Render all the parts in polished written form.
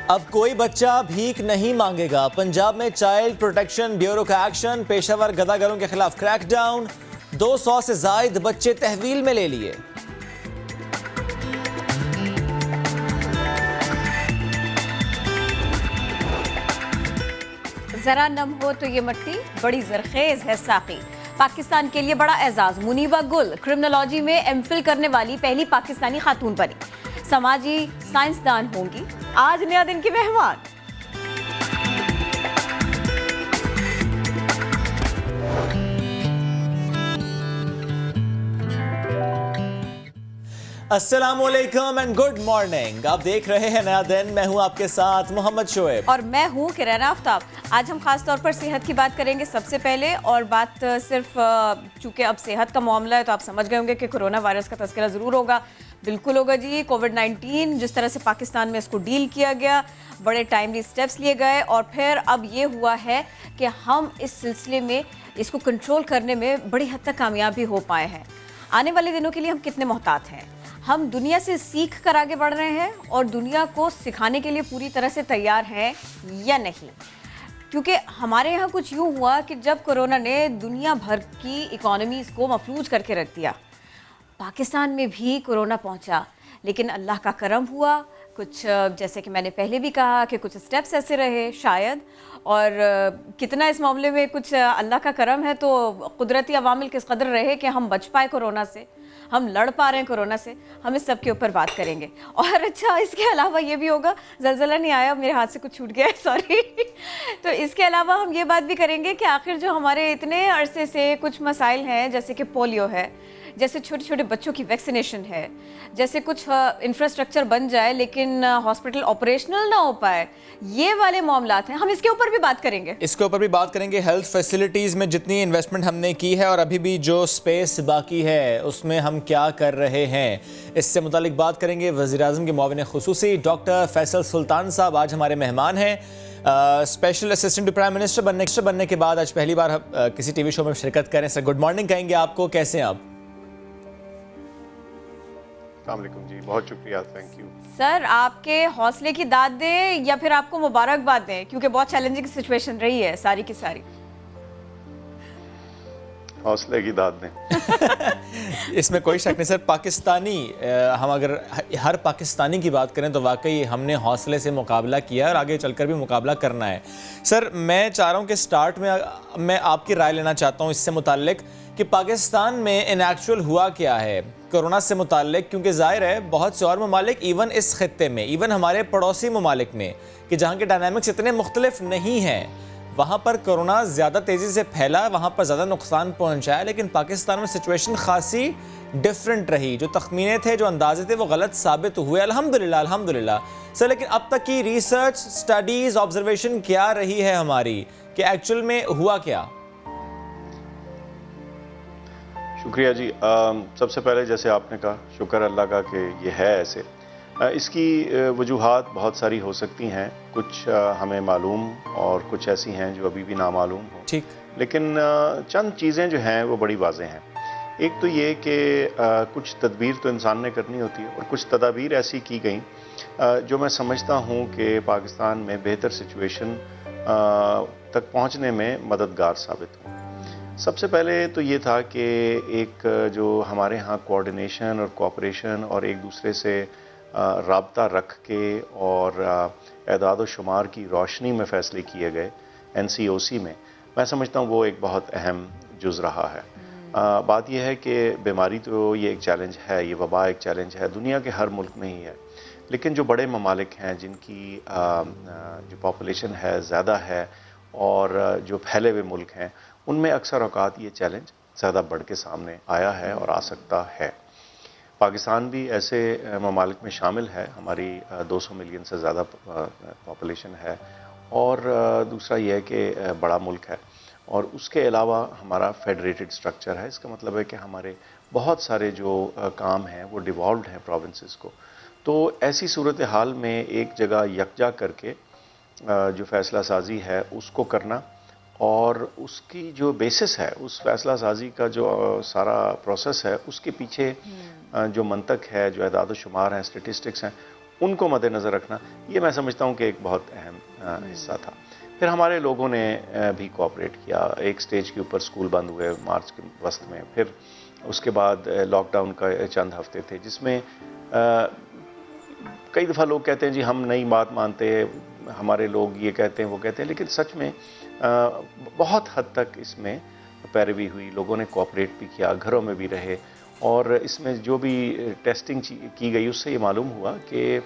اب کوئی بچہ بھیک نہیں مانگے گا، پنجاب میں چائلڈ پروٹیکشن بیورو کا ایکشن، پیشہ ور گداگروں کے خلاف کریک ڈاؤن، 200 سے زائد بچے تحویل میں لے لیے۔ ذرا نم ہو تو یہ مٹی بڑی زرخیز ہے ساقی، پاکستان کے لیے بڑا اعزاز، منیبہ گل کرمنالوجی میں ایم فل کرنے والی پہلی پاکستانی خاتون بنی، سماجی سائنسدان ہوں گی آج نیا دن کی مہمان۔ السلام علیکم اینڈ گڈ مارننگ، آپ دیکھ رہے ہیں نیا دن، میں ہوں آپ کے ساتھ محمد شعیب اور میں ہوں کرن آفتاب۔ آج ہم خاص طور پر صحت کی بات کریں گے سب سے پہلے، اور بات صرف چونکہ اب صحت کا معاملہ ہے تو آپ سمجھ گئے ہوں گے کہ کرونا وائرس کا تذکرہ ضرور ہوگا۔ بالکل ہوگا جی، کووڈ-19 جس طرح سے پاکستان میں اس کو ڈیل کیا گیا، بڑے ٹائملی سٹیپس لیے گئے، اور پھر اب یہ ہوا ہے کہ ہم اس سلسلے میں اس کو کنٹرول کرنے میں بڑی حد تک کامیابی ہو پائے ہیں۔ آنے والے دنوں کے لیے ہم کتنے محتاط ہیں، ہم دنیا سے سیکھ کر آگے بڑھ رہے ہیں اور دنیا کو سکھانے کے لیے پوری طرح سے تیار ہیں یا نہیں؟ کیونکہ ہمارے یہاں کچھ یوں ہوا کہ جب کرونا نے دنیا بھر کی اکانومیز کو مفلوج کر کے رکھ دیا، پاکستان میں بھی کرونا پہنچا، لیکن اللہ کا کرم ہوا، کچھ جیسے کہ میں نے پہلے بھی کہا کہ کچھ سٹیپس ایسے رہے شاید، اور کتنا اس معاملے میں کچھ اللہ کا کرم ہے تو قدرتی عوامل کس قدر رہے کہ ہم بچ پائے کرونا سے، ہم لڑ پا رہے ہیں کرونا سے، ہم اس سب کے اوپر بات کریں گے۔ اور اچھا، اس کے علاوہ یہ بھی ہوگا، زلزلہ نہیں آیا، میرے ہاتھ سے کچھ چھوٹ گیا ہے، سوری۔ تو اس کے علاوہ ہم یہ بات بھی کریں گے کہ آخر جو ہمارے اتنے عرصے سے کچھ مسائل ہیں، جیسے کہ پولیو ہے، جیسے چھوٹے چھوٹے بچوں کی ویکسینیشن ہے، جیسے کچھ انفراسٹرکچر بن جائے لیکن ہاسپٹل آپریشنل نہ ہو پائے، یہ والے معاملات ہیں، ہم اس کے اوپر بھی بات کریں گے۔ اس کے اوپر بھی بات کریں گے، ہیلتھ فیسلٹیز میں جتنی انویسٹمنٹ ہم نے کی ہے اور ابھی بھی جو سپیس باقی ہے اس میں ہم کیا کر رہے ہیں، اس سے متعلق بات کریں گے۔ وزیراعظم کے معاون خصوصی ڈاکٹر فیصل سلطان صاحب آج ہمارے مہمان ہیں۔ اسپیشل اسسٹنٹ پرائم منسٹر بننے کے بعد آج پہلی بار کسی ٹی وی شو میں شرکت کریں۔ سر گڈ مارننگ کہیں گے آپ کو، کیسے ہیں آپ؟ السلام علیکم جی، بہت شکریہ، تھینک یو۔ سر آپ کے حوصلے کی داد دیں یا پھر آپ کو مبارکباد دیں، کیونکہ بہت چیلنجنگ سچویشن رہی ہے ساری کی ساری۔ حوصلے کی داد دیں۔ اس میں کوئی شک نہیں سر، پاکستانی ہم اگر ہر پاکستانی کی بات کریں تو واقعی ہم نے حوصلے سے مقابلہ کیا اور آگے چل کر بھی مقابلہ کرنا ہے۔ سر میں چاہ رہا ہوں کہ سٹارٹ میں آپ کی رائے لینا چاہتا ہوں اس سے متعلق کہ پاکستان میں ان ایکچوئل ہوا کیا ہے کرونا سے متعلق، کیونکہ ظاہر ہے بہت سے اور ممالک ایون اس خطے میں، ایون ہمارے پڑوسی ممالک میں کہ جہاں کے ڈائنامکس اتنے مختلف نہیں ہیں، وہاں پر کرونا زیادہ تیزی سے پھیلا، وہاں پر زیادہ نقصان پہنچایا، لیکن پاکستان میں سچویشن خاصی ڈیفرنٹ رہی، جو تخمینے تھے، جو اندازے تھے، وہ غلط ثابت ہوئے، الحمدللہ سر۔ لیکن اب تک کی ریسرچ، سٹڈیز، آبزرویشن کیا رہی ہے ہماری کہ ایکچوئل میں ہوا کیا؟ شکریہ جی۔ سب سے پہلے جیسے آپ نے کہا، شکر اللہ کا کہ یہ ہے ایسے۔ اس کی وجوہات بہت ساری ہو سکتی ہیں، کچھ ہمیں معلوم اور کچھ ایسی ہیں جو ابھی بھی نامعلوم ہوں، ٹھیک، لیکن چند چیزیں جو ہیں وہ بڑی واضح ہیں۔ ایک تو یہ کہ کچھ تدبیر تو انسان نے کرنی ہوتی ہے اور کچھ تدابیر ایسی کی گئیں جو میں سمجھتا ہوں کہ پاکستان میں بہتر سچویشن تک پہنچنے میں مددگار ثابت ہوں۔ سب سے پہلے تو یہ تھا کہ ایک جو ہمارے ہاں کوآرڈینیشن اور کوآپریشن اور ایک دوسرے سے رابطہ رکھ کے اور اعداد و شمار کی روشنی میں فیصلے کیے گئے NCOC میں سمجھتا ہوں وہ ایک بہت اہم جز رہا ہے۔ بات یہ ہے کہ بیماری تو یہ ایک چیلنج ہے، یہ وبا ایک چیلنج ہے، دنیا کے ہر ملک میں ہی ہے، لیکن جو بڑے ممالک ہیں جن کی جو پاپولیشن ہے زیادہ ہے اور جو پھیلے ہوئے ملک ہیں، ان میں اکثر اوقات یہ چیلنج زیادہ بڑھ کے سامنے آیا ہے اور آ سکتا ہے۔ پاکستان بھی ایسے ممالک میں شامل ہے، ہماری 200 ملین سے زیادہ پاپولیشن ہے، اور دوسرا یہ ہے کہ بڑا ملک ہے، اور اس کے علاوہ ہمارا فیڈریٹڈ سٹرکچر ہے۔ اس کا مطلب ہے کہ ہمارے بہت سارے جو کام ہیں وہ ڈیوالوڈ ہیں پروونسز کو۔ تو ایسی صورتحال میں ایک جگہ یکجا کر کے جو فیصلہ سازی ہے اس کو کرنا، اور اس کی جو بیسس ہے، اس فیصلہ سازی کا جو سارا پروسیس ہے، اس کے پیچھے جو منطق ہے، جو اعداد و شمار ہیں، اسٹیٹسٹکس ہیں، ان کو مد نظر رکھنا، یہ میں سمجھتا ہوں کہ ایک بہت اہم حصہ تھا۔ پھر ہمارے لوگوں نے بھی کوآپریٹ کیا، ایک سٹیج کے اوپر اسکول بند ہوئے مارچ کے وسط میں، پھر اس کے بعد لاک ڈاؤن کا چند ہفتے تھے جس میں کئی دفعہ لوگ کہتے ہیں جی ہم نئی بات مانتے ہیں، ہمارے لوگ یہ کہتے ہیں وہ کہتے ہیں، لیکن سچ میں بہت حد تک اس میں پیروی ہوئی، لوگوں نے کوآپریٹ بھی کیا، گھروں میں بھی رہے، اور اس میں جو بھی ٹیسٹنگ کی گئی اس سے یہ معلوم ہوا کہ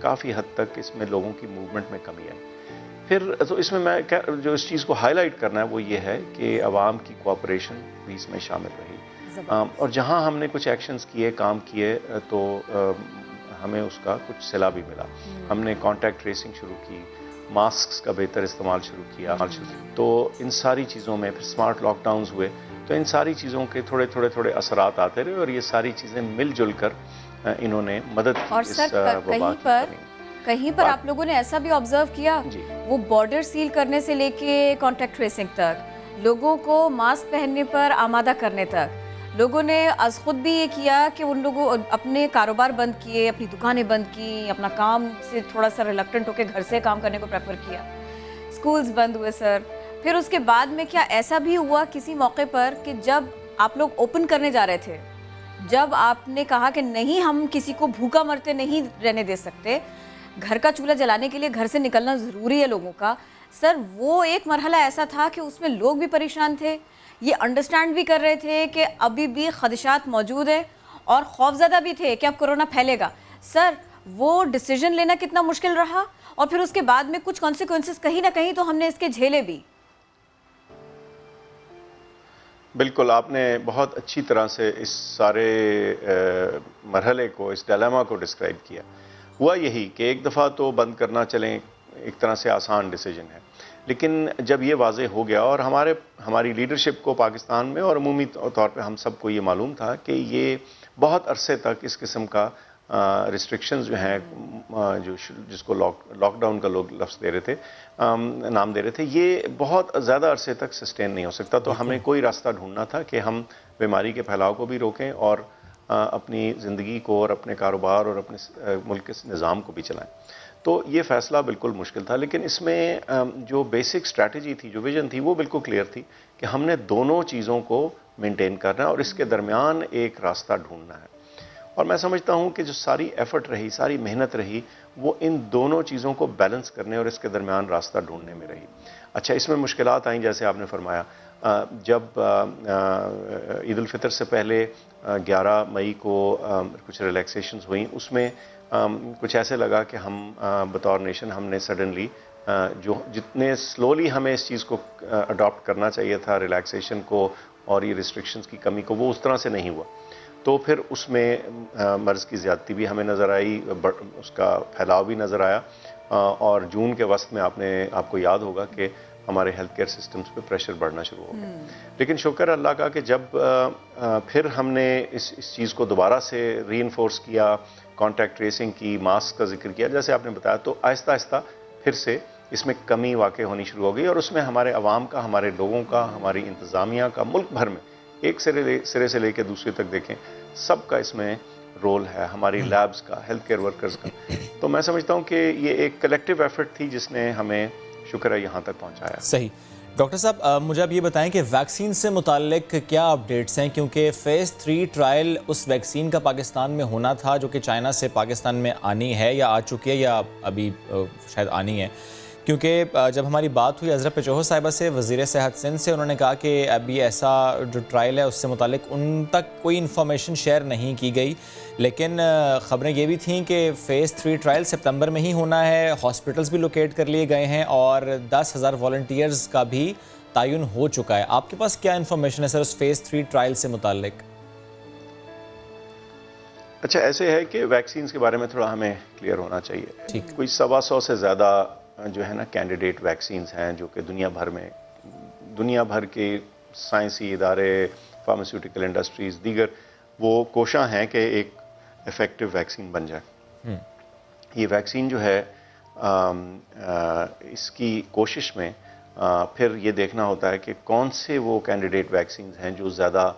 کافی حد تک اس میں لوگوں کی موومنٹ میں کمی آئی۔ پھر تو اس میں جو اس چیز کو ہائی لائٹ کرنا ہے وہ یہ ہے کہ عوام کی کوآپریشن بھی اس میں شامل رہی، اور جہاں ہم نے کچھ ایکشنز کیے، کام کیے، تو ہمیں اس کا کچھ صلہ بھی ملا۔ ہم نے کانٹیکٹ ٹریسنگ شروع کی، ماسکس کا بہتر استعمال شروع کیا، تو ان ساری چیزوں میں پھر اسمارٹ لاک ڈاؤنز ہوئے، تو ان ساری چیزوں کے تھوڑے اثرات آتے رہے، اور یہ ساری چیزیں مل جل کر انہوں نے مدد کی اور اس سر وبا کی کہیں پر آپ لوگوں نے ایسا بھی آبزرو کیا، وہ بارڈر سیل کرنے سے لے کے کانٹیکٹ ٹریسنگ تک، لوگوں کو ماسک پہننے پر آمادہ کرنے تک، لوگوں نے از خود بھی یہ کیا کہ ان لوگوں اپنے کاروبار بند کیے، اپنی دکانیں بند کی، اپنا کام سے تھوڑا سا ریلکٹنٹ ہو کے گھر سے کام کرنے کو پریفر کیا، سکولز بند ہوئے سر۔ پھر اس کے بعد میں کیا ایسا بھی ہوا کسی موقع پر کہ جب آپ لوگ اوپن کرنے جا رہے تھے، جب آپ نے کہا کہ نہیں ہم کسی کو بھوکا مرتے نہیں رہنے دے سکتے، گھر کا چولہا جلانے کے لیے گھر سے نکلنا ضروری ہے لوگوں کا، سر وہ ایک مرحلہ ایسا تھا کہ اس میں لوگ بھی پریشان تھے، یہ انڈرسٹینڈ بھی کر رہے تھے کہ ابھی بھی خدشات موجود ہیں، اور خوفزدہ بھی تھے کہ اب کورونا پھیلے گا، سر وہ ڈیسیجن لینا کتنا مشکل رہا، اور پھر اس کے بعد میں کچھ کانسیکوینسز کہیں نہ کہیں تو ہم نے اس کے جھیلے بھی۔ بالکل، آپ نے بہت اچھی طرح سے اس سارے مرحلے کو، اس ڈیلیما کو ڈسکرائب کیا۔ ہوا یہی کہ ایک دفعہ تو بند کرنا چلیں ایک طرح سے آسان ڈیسیجن ہے، لیکن جب یہ واضح ہو گیا، اور ہماری لیڈرشپ کو پاکستان میں اور عمومی طور پہ ہم سب کو یہ معلوم تھا کہ یہ بہت عرصے تک اس قسم کا ریسٹرکشنز جو ہیں، جس کو لاک ڈاؤن کا لوگ لفظ دے رہے تھے، نام دے رہے تھے، یہ بہت زیادہ عرصے تک سسٹین نہیں ہو سکتا، تو ہمیں کوئی راستہ ڈھونڈنا تھا کہ ہم بیماری کے پھیلاؤ کو بھی روکیں اور اپنی زندگی کو اور اپنے کاروبار اور اپنے ملک کے نظام کو بھی چلائیں۔ تو یہ فیصلہ بالکل مشکل تھا، لیکن اس میں جو بیسک اسٹریٹجی تھی، جو ویژن تھی، وہ بالکل کلیئر تھی کہ ہم نے دونوں چیزوں کو مینٹین کرنا ہے اور اس کے درمیان ایک راستہ ڈھونڈنا ہے۔ اور میں سمجھتا ہوں کہ جو ساری ایفرٹ رہی، ساری محنت رہی، وہ ان دونوں چیزوں کو بیلنس کرنے اور اس کے درمیان راستہ ڈھونڈنے میں رہی۔ اچھا، اس میں مشکلات آئیں، جیسے آپ نے فرمایا، جب عید الفطر سے پہلے 11 مئی کو کچھ ریلیکسیشنز ہوئیں، اس میں کچھ ایسے لگا کہ ہم بطور نیشن ہم نے سڈنلی جو جتنے سلولی ہمیں اس چیز کو اڈاپٹ کرنا چاہیے تھا، ریلیکسیشن کو اور یہ ریسٹرکشنز کی کمی کو، وہ اس طرح سے نہیں ہوا، تو پھر اس میں مرض کی زیادتی بھی ہمیں نظر آئی، اس کا پھیلاؤ بھی نظر آیا، اور جون کے وسط میں آپ کو یاد ہوگا کہ ہمارے ہیلتھ کیئر سسٹمز پہ پریشر بڑھنا شروع ہو گیا۔ لیکن شکر اللہ کا کہ جب پھر ہم نے اس چیز کو دوبارہ سے ری انفورس کیا، کانٹیکٹ ٹریسنگ کی، ماسک کا ذکر کیا، جیسے آپ نے بتایا، تو آہستہ آہستہ پھر سے اس میں کمی واقع ہونی شروع ہو گئی، اور اس میں ہمارے عوام کا، ہمارے لوگوں کا، ہماری انتظامیہ کا، ملک بھر میں ایک سرے سے لے کے دوسرے تک دیکھیں، سب کا اس میں رول ہے، ہماری لیبز کا، ہیلتھ کیئر ورکرز کا۔ تو میں سمجھتا ہوں کہ یہ ایک کلیکٹیو ایفرٹ تھی جس نے ہمیں شکر ہے یہاں تک پہنچایا۔ صحیح۔ ڈاکٹر صاحب، مجھے اب یہ بتائیں کہ ویکسین سے متعلق کیا اپڈیٹس ہیں، کیونکہ فیز 3 ٹرائل اس ویکسین کا پاکستان میں ہونا تھا جو کہ چائنا سے پاکستان میں آنی ہے، یا آ چکی ہے، یا ابھی شاید آنی ہے، کیونکہ جب ہماری بات ہوئی حضرت پچوہو صاحبہ سے، وزیر صحت سندھ سے، انہوں نے کہا کہ ابھی ایسا جو ٹرائل ہے اس سے متعلق ان تک کوئی انفارمیشن شیئر نہیں کی گئی، لیکن خبریں یہ بھی تھیں کہ فیز 3 ٹرائل سپتمبر میں ہی ہونا ہے، ہاسپٹلز بھی لوکیٹ کر لیے گئے ہیں، اور 10,000 والنٹیئرز کا بھی تعین ہو چکا ہے۔ آپ کے پاس کیا انفارمیشن ہے سر اس فیز 3 ٹرائل سے متعلق؟ اچھا، ایسے ہے کہ ویکسینز کے بارے میں تھوڑا ہمیں کلیئر ہونا چاہیے۔ ٹھیک۔ کوئی 125 سے زیادہ جو ہے نا کینڈیڈیٹ ویکسینز ہیں جو کہ دنیا بھر کے سائنسی ادارے، فارماسیوٹیکل انڈسٹریز، دیگر وہ کوشاں ہیں کہ ایک ایفیکٹو ویکسین بن جائے۔ یہ ویکسین جو ہے اس کی کوشش میں پھر یہ دیکھنا ہوتا ہے کہ کون سے وہ کینڈیڈیٹ ویکسینز ہیں جو زیادہ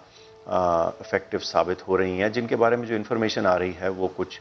افیکٹو ثابت ہو رہی ہیں، جن کے بارے میں جو انفارمیشن آ رہی ہے وہ کچھ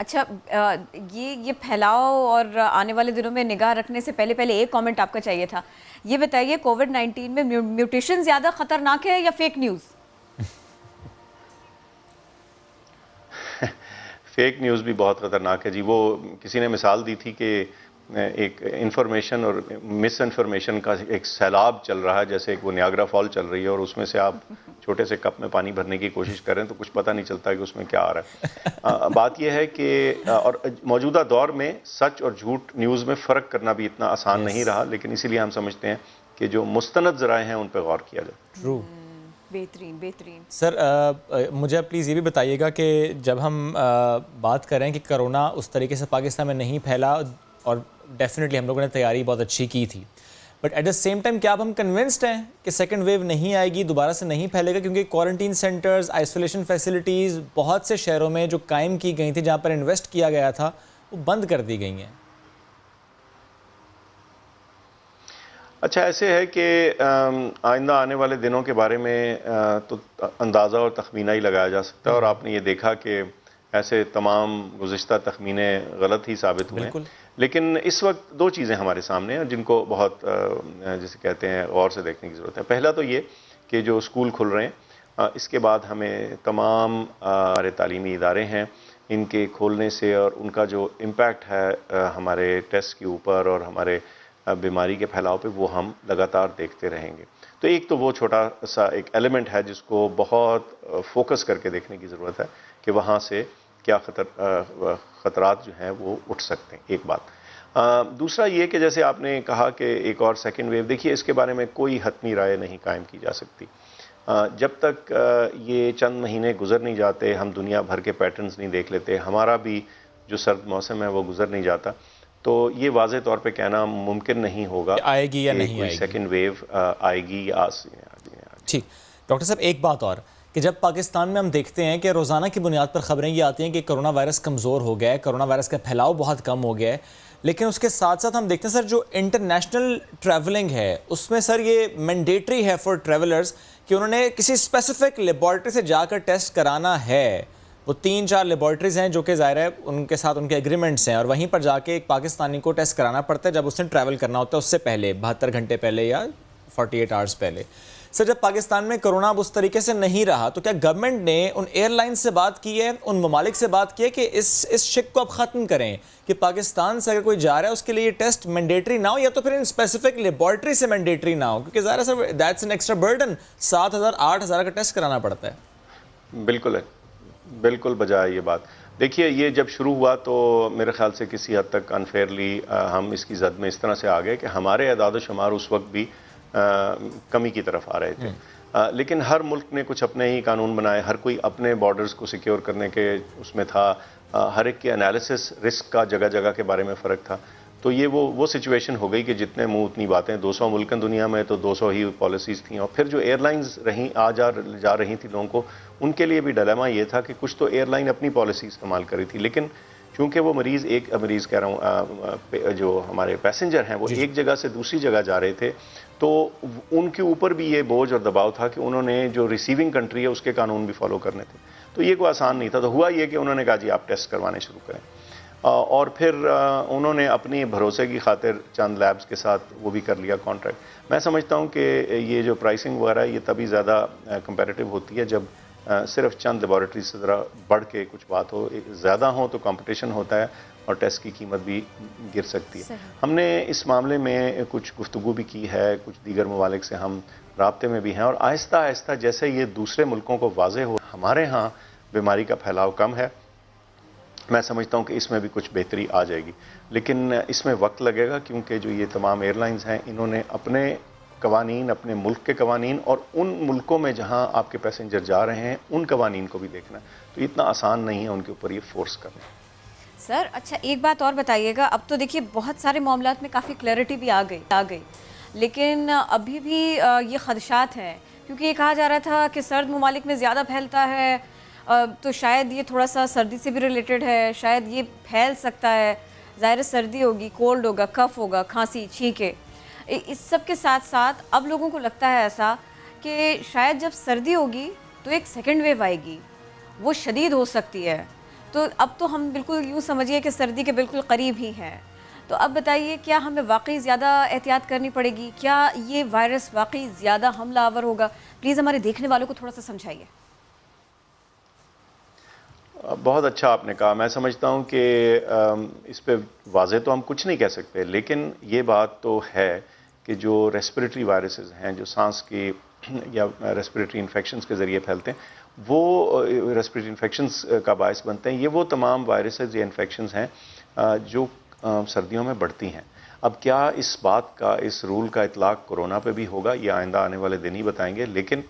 اچھا یہ پھیلاؤ اور آنے والے دنوں میں نگاہ رکھنے سے پہلے ایک کامنٹ آپ کا چاہیے تھا. یہ بتائیے کووڈ-19 میں میوٹیشن زیادہ خطرناک ہے یا فیک نیوز؟ فیک نیوز بھی بہت خطرناک ہے جی. وہ کسی نے مثال دی تھی کہ ایک انفارمیشن اور مس انفارمیشن کا ایک سیلاب چل رہا ہے، جیسے ایک وہ نیاگرا فال چل رہی ہے اور اس میں سے آپ چھوٹے سے کپ میں پانی بھرنے کی کوشش کریں تو کچھ پتہ نہیں چلتا کہ اس میں کیا آ رہا ہے. بات یہ ہے کہ اور موجودہ دور میں سچ اور جھوٹ نیوز میں فرق کرنا بھی اتنا آسان نہیں رہا، لیکن اسی لیے ہم سمجھتے ہیں کہ جو مستند ذرائع ہیں ان پہ غور کیا جائے. ٹرو. بہترین. سر مجھے پلیز یہ بھی بتائیے گا کہ جب ہم بات کریں کہ کرونا اس طریقے سے پاکستان میں نہیں پھیلا اور ڈیفینیٹلی ہم لوگوں نے تیاری بہت اچھی کی تھی، but at the same time کیا اب ہم کنونسڈ ہیں کہ سیکنڈ ویو نہیں آئے گی، دوبارہ سے نہیں پھیلے گا؟ کیونکہ کوارنٹین سینٹرز، آئسولیشن فیسلٹیز بہت سے شہروں میں جو قائم کی گئی تھیں، جہاں پر انویسٹ کیا گیا تھا، وہ بند کر دی گئی ہیں. اچھا ایسے ہے کہ آئندہ آنے والے دنوں کے بارے میں تو اندازہ اور تخمینہ ہی لگایا جا سکتا ہے، اور آپ نے یہ دیکھا کہ ایسے تمام گزشتہ تخمینے غلط ہی ثابت ہوئے ہیں. لیکن اس وقت دو چیزیں ہمارے سامنے ہیں جن کو بہت جسے کہتے ہیں غور سے دیکھنے کی ضرورت ہے. پہلا تو یہ کہ جو اسکول کھل رہے ہیں، اس کے بعد ہمیں تمام ہمارے تعلیمی ادارے ہیں ان کے کھولنے سے اور ان کا جو امپیکٹ ہے ہمارے ٹیسٹ کے اوپر اور ہمارے بیماری کے پھیلاؤ پہ، وہ ہم لگاتار دیکھتے رہیں گے. تو ایک تو وہ چھوٹا سا ایک ایلیمنٹ ہے جس کو بہت فوکس کر کے دیکھنے کی ضرورت ہے کہ وہاں سے کیا خطرات جو ہیں وہ اٹھ سکتے ہیں. ایک بات. دوسرا یہ کہ جیسے آپ نے کہا کہ ایک اور سیکنڈ ویو، دیکھیے اس کے بارے میں کوئی حتمی رائے نہیں قائم کی جا سکتی. جب تک یہ چند مہینے گزر نہیں جاتے، ہم دنیا بھر کے پیٹرنز نہیں دیکھ لیتے، ہمارا بھی جو سرد موسم ہے وہ گزر نہیں جاتا، تو یہ واضح طور پہ کہنا ممکن نہیں ہوگا آئے گی یا نہیں کوئی آئے گی. سیکنڈ ویو آئے گی یا ٹھیک. ڈاکٹر صاحب ایک بات اور کہ جب پاکستان میں ہم دیکھتے ہیں کہ روزانہ کی بنیاد پر خبریں یہ آتی ہیں کہ کرونا وائرس کمزور ہو گیا ہے، کرونا وائرس کا پھیلاؤ بہت کم ہو گیا ہے، لیکن اس کے ساتھ ساتھ ہم دیکھتے ہیں سر جو انٹرنیشنل ٹریولنگ ہے اس میں سر یہ مینڈیٹری ہے فار ٹریولرز کہ انہوں نے کسی اسپیسیفک لیبارٹری سے جا کر ٹیسٹ کرانا ہے. وہ 3-4 لیبارٹریز ہیں جو کہ ظاہر ہے ان کے ساتھ ان کے ایگریمنٹس ہیں، اور وہیں پر جا کے ایک پاکستانی کو ٹیسٹ کرانا پڑتا ہے جب اس نے ٹریول کرنا ہوتا ہے اس سے پہلے 72 گھنٹے پہلے یا 48 آورز پہلے. سر جب پاکستان میں کرونا اب اس طریقے سے نہیں رہا تو کیا گورنمنٹ نے ان ایئر لائنز سے بات کی ہے، ان ممالک سے بات کی ہے کہ اس شک کو اب ختم کریں کہ پاکستان سے اگر کوئی جا رہا ہے اس کے لیے یہ ٹیسٹ مینڈیٹری نہ ہو، یا تو پھر ان اسپیسیفک لیبارٹری سے مینڈیٹری نہ ہو؟ کیونکہ ظاہر ہے سر دیٹس این ایکسٹرا برڈن، 7,000-8,000 کا ٹیسٹ کرانا پڑتا ہے. بالکل ہے، بالکل بجائے یہ بات. دیکھیے یہ جب شروع ہوا تو میرے خیال سے کسی حد تک انفیئرلی ہم اس کی زد میں اس طرح سے آ گئے کہ ہمارے اعداد و شمار اس وقت بھی کمی کی طرف آ رہے تھے. لیکن ہر ملک نے کچھ اپنے ہی قانون بنائے، ہر کوئی اپنے بارڈرز کو سیکیور کرنے کے اس میں تھا، ہر ایک کے انالیسس رسک کا جگہ جگہ کے بارے میں فرق تھا. تو یہ وہ سچویشن ہو گئی کہ جتنے منہ اتنی باتیں. 200 ملکن دنیا میں تو 200 ہی پالیسیز تھیں، اور پھر جو ایئر لائنز جا رہی تھی لوگوں کو، ان کے لیے بھی ڈیلیما یہ تھا کہ کچھ تو ایئر لائن اپنی پالیسی استعمال کری تھی، لیکن چونکہ وہ مریض کہہ رہا ہوں جو ہمارے پیسنجر ہیں وہ ایک جگہ سے دوسری جگہ جا رہے تھے، تو ان کے اوپر بھی یہ بوجھ اور دباؤ تھا کہ انہوں نے جو ریسیونگ کنٹری ہے اس کے قانون بھی فالو کرنے تھے. تو یہ کوئی آسان نہیں تھا. تو ہوا یہ کہ انہوں نے کہا جی آپ ٹیسٹ کروانے شروع کریں، اور پھر انہوں نے اپنی بھروسے کی خاطر چند لیبز کے ساتھ وہ بھی کر لیا کانٹریکٹ. میں سمجھتا ہوں کہ یہ جو پرائسنگ وغیرہ یہ تبھی زیادہ کمپیریٹیو ہوتی ہے جب صرف چند لیبارٹری سے ذرا بڑھ کے کچھ بات ہو، زیادہ ہو تو کمپٹیشن ہوتا ہے اور ٹیسٹ کی قیمت بھی گر سکتی ہے. ہم نے اس معاملے میں کچھ گفتگو بھی کی ہے، کچھ دیگر ممالک سے ہم رابطے میں بھی ہیں، اور آہستہ آہستہ جیسے یہ دوسرے ملکوں کو واضح ہو ہمارے ہاں بیماری کا پھیلاؤ کم ہے، میں سمجھتا ہوں کہ اس میں بھی کچھ بہتری آ جائے گی. لیکن اس میں وقت لگے گا کیونکہ جو یہ تمام ایئر لائنز ہیں انہوں نے اپنے قوانین، اپنے ملک کے قوانین اور ان ملکوں میں جہاں آپ کے پیسنجر جا رہے ہیں ان قوانین کو بھی دیکھنا ہے. تو اتنا آسان نہیں ہے ان کے اوپر یہ فورس کرنا. سر اچھا ایک بات اور بتائیے گا، اب تو دیکھیے بہت سارے معاملات میں کافی کلیئرٹی بھی آ گئی، لیکن ابھی بھی یہ خدشات ہیں کیونکہ یہ کہا جا رہا تھا کہ سرد ممالک میں زیادہ پھیلتا ہے، تو شاید یہ تھوڑا سا سردی سے بھی ریلیٹڈ ہے، شاید یہ پھیل سکتا ہے. ظاہر سردی ہوگی، کولڈ ہوگا، کف ہوگا، کھانسی، چھینکیں، اس سب کے ساتھ ساتھ اب لوگوں کو لگتا ہے ایسا کہ شاید جب سردی ہوگی تو ایک سیکنڈ ویو آئے گی، وہ شدید ہو سکتی ہے. تو اب تو ہم بالکل یوں سمجھیے کہ سردی کے بالکل قریب ہی ہیں. تو اب بتائیے کیا ہمیں واقعی زیادہ احتیاط کرنی پڑے گی؟ کیا یہ وائرس واقعی زیادہ حملہ آور ہوگا؟ پلیز ہمارے دیکھنے والوں کو تھوڑا سا سمجھائیے. بہت اچھا آپ نے کہا. میں سمجھتا ہوں کہ اس پہ واضح تو ہم کچھ نہیں کہہ سکتے، لیکن یہ بات تو ہے کہ جو ریسپریٹری وائرسز ہیں، جو سانس کی یا ریسپریٹری انفیکشنز کے ذریعے پھیلتے ہیں، وہ ریسپریٹری انفیکشنز کا باعث بنتے ہیں. یہ وہ تمام وائرسز یا انفیکشنز ہیں جو سردیوں میں بڑھتی ہیں. اب کیا اس بات کا، اس رول کا اطلاق کورونا پہ بھی ہوگا، یہ آئندہ آنے والے دن ہی بتائیں گے. لیکن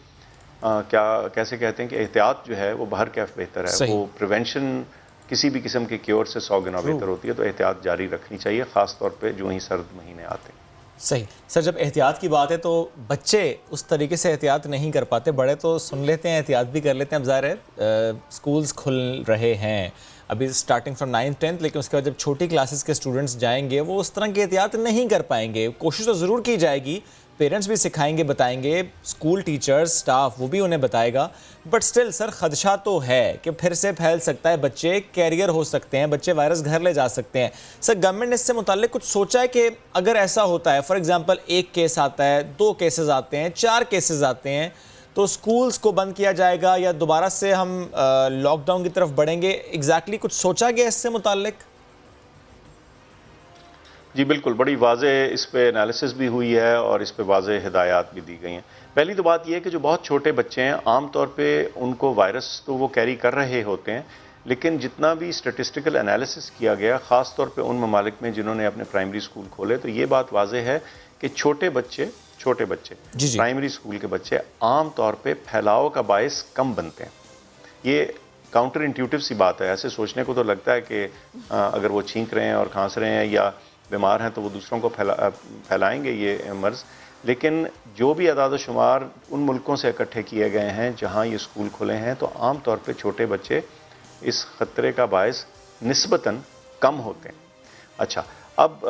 کیسے کہتے ہیں کہ احتیاط جو ہے وہ باہر کیف بہتر ہے. صحیح. وہ پریونشن کسی بھی قسم کے کیور سے 100 گنا بہتر ہوتی ہے. تو احتیاط جاری رکھنی چاہیے، خاص طور پہ جو ہی سرد مہینے آتے ہیں. صحیح. سر جب احتیاط کی بات ہے تو بچے اس طریقے سے احتیاط نہیں کر پاتے، بڑے تو سن لیتے ہیں، احتیاط بھی کر لیتے ہیں. اب ظاہر ہے سکولز کھل رہے ہیں ابھی اسٹارٹنگ فرام 9th 10th، لیکن اس کے بعد جب چھوٹی کلاسز کے اسٹوڈنٹس جائیں گے وہ اس طرح کی احتیاط نہیں کر پائیں گے. کوشش تو ضرور کی جائے گی، پیرنٹس بھی سکھائیں گے، بتائیں گے، اسکول ٹیچرز، سٹاف وہ بھی انہیں بتائے گا. بٹ سٹل سر خدشہ تو ہے کہ پھر سے پھیل سکتا ہے، بچے کیریئر ہو سکتے ہیں، بچے وائرس گھر لے جا سکتے ہیں. سر گورنمنٹ نے اس سے متعلق کچھ سوچا ہے کہ اگر ایسا ہوتا ہے، فار ایگزامپل 1 کیس آتا ہے، 2 کیسز آتے ہیں، 4 کیسز آتے ہیں، تو سکولز کو بند کیا جائے گا یا دوبارہ سے ہم لاک ڈاؤن کی طرف بڑھیں گے؟ ایگزیکٹلی کچھ سوچا گیا اس سے متعلق؟ جی بالکل، بڑی واضح اس پہ انالیسس بھی ہوئی ہے اور اس پہ واضح ہدایات بھی دی گئی ہیں. پہلی تو بات یہ ہے کہ جو بہت چھوٹے بچے ہیں عام طور پہ ان کو وائرس تو وہ کیری کر رہے ہوتے ہیں، لیکن جتنا بھی اسٹیٹسٹیکل انالیسس کیا گیا خاص طور پہ ان ممالک میں جنہوں نے اپنے پرائمری اسکول کھولے، تو یہ بات واضح ہے کہ چھوٹے بچے جی پرائمری اسکول کے بچے عام طور پہ پھیلاؤ کا باعث کم بنتے ہیں. یہ کاؤنٹر انٹیوٹیو سی بات ہے. ایسے سوچنے کو تو لگتا ہے کہ اگر وہ چھینک رہے ہیں اور کھانس رہے ہیں یا بیمار ہیں تو وہ دوسروں کو پھیلائیں گے یہ مرض. لیکن جو بھی اعداد و شمار ان ملکوں سے اکٹھے کیے گئے ہیں جہاں یہ اسکول کھلے ہیں، تو عام طور پہ چھوٹے بچے اس خطرے کا باعث نسبتاً کم ہوتے ہیں. اچھا، اب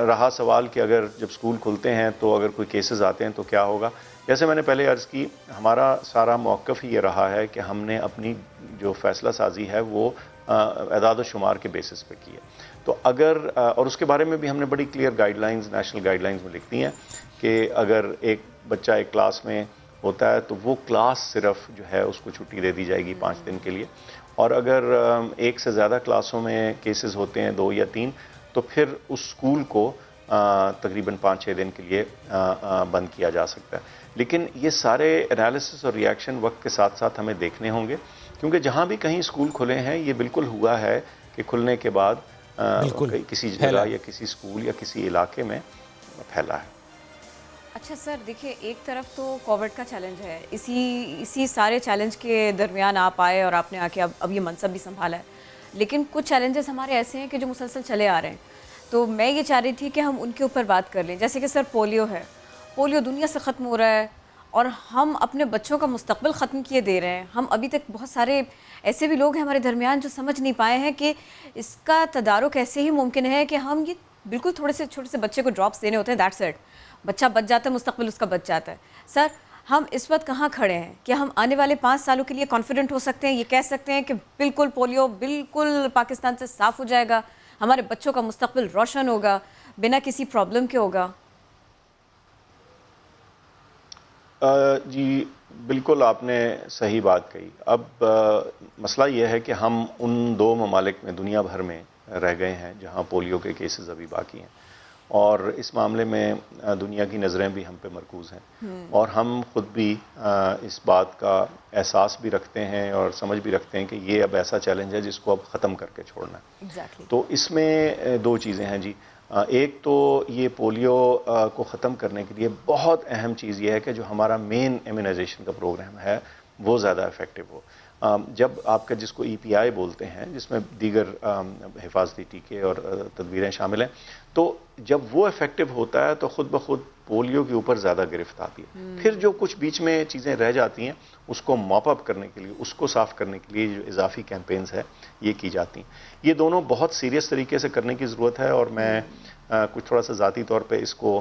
رہا سوال کہ اگر جب اسکول کھلتے ہیں تو اگر کوئی کیسز آتے ہیں تو کیا ہوگا. جیسے میں نے پہلے عرض کی، ہمارا سارا موقف ہی یہ رہا ہے کہ ہم نے اپنی جو فیصلہ سازی ہے وہ اعداد و شمار کے بیسس پہ کی ہے. تو اگر اور اس کے بارے میں بھی ہم نے بڑی clear guide lines national guide lines میں لکھ دی ہیں کہ اگر ایک بچہ ایک کلاس میں ہوتا ہے تو وہ کلاس صرف جو ہے اس کو چھٹی دے دی جائے گی 5 دن کے لیے. اور اگر 1 سے زیادہ کلاسوں میں کیسز ہوتے ہیں 2 یا 3، تو پھر اس اسکول کو تقریباً 5-6 دن کے لیے بند کیا جا سکتا ہے. لیکن یہ سارے انالیسس اور ریاکشن وقت کے ساتھ ساتھ ہمیں دیکھنے ہوں گے، کیونکہ جہاں بھی کہیں اسکول کھلے ہیں یہ بالکل ہوا ہے کہ کھلنے کے بعد کسی جگہ یا کسی اسکول یا کسی علاقے میں پھیلا ہے. اچھا سر، دیکھیے ایک طرف تو کووڈ کا چیلنج ہے، اسی سارے چیلنج کے درمیان آپ آئے اور آپ نے آ کے اب یہ منصب بھی سنبھالا ہے. لیکن کچھ چیلنجز ہمارے ایسے ہیں کہ جو مسلسل چلے آ رہے ہیں. تو میں یہ چاہ رہی تھی کہ ہم ان کے اوپر بات کر لیں. جیسے کہ سر پولیو ہے، پولیو دنیا سے ختم ہو رہا ہے اور ہم اپنے بچوں کا مستقبل ختم کیے دے رہے ہیں. ہم ابھی تک بہت سارے ایسے بھی لوگ ہیں ہمارے درمیان جو سمجھ نہیں پائے ہیں کہ اس کا تدارک ایسے ہی ممکن ہے کہ ہم یہ بالکل تھوڑے سے چھوٹے سے بچے کو ڈراپس دینے ہوتے ہیں، دیٹس اٹ. بچہ بچ جاتا ہے، مستقبل اس کا بچ جاتا ہے. سر ہم اس وقت کہاں کھڑے ہیں کہ ہم آنے والے 5 سالوں کے لیے کانفیڈنٹ ہو سکتے ہیں، یہ کہہ سکتے ہیں کہ بالکل پولیو بالکل پاکستان سے صاف ہو جائے گا، ہمارے بچوں کا مستقبل روشن ہوگا، بنا کسی پرابلم کے ہوگا؟ جی بالکل، آپ نے صحیح بات کہی. اب مسئلہ یہ ہے کہ ہم ان 2 ممالک میں دنیا بھر میں رہ گئے ہیں جہاں پولیو کے کیسز ابھی باقی ہیں، اور اس معاملے میں دنیا کی نظریں بھی ہم پہ مرکوز ہیں، اور ہم خود بھی اس بات کا احساس بھی رکھتے ہیں اور سمجھ بھی رکھتے ہیں کہ یہ اب ایسا چیلنج ہے جس کو اب ختم کر کے چھوڑنا ہے. Exactly. تو اس میں 2 چیزیں ہیں جی. ایک تو یہ پولیو کو ختم کرنے کے لیے بہت اہم چیز یہ ہے کہ جو ہمارا مین امیونائزیشن کا پروگرام ہے وہ زیادہ افیکٹو ہو. جب آپ کا جس کو EPI بولتے ہیں، جس میں دیگر حفاظتی ٹیکے اور تدبیریں شامل ہیں، تو جب وہ افیکٹو ہوتا ہے تو خود بخود پولیو کے اوپر زیادہ گرفت آتی ہے. پھر جو کچھ بیچ میں چیزیں رہ جاتی ہیں اس کو موپ اپ کرنے کے لیے، اس کو صاف کرنے کے لیے جو اضافی کیمپینز ہے یہ کی جاتی ہیں. یہ دونوں بہت سیریس طریقے سے کرنے کی ضرورت ہے، اور میں کچھ تھوڑا سا ذاتی طور پہ اس کو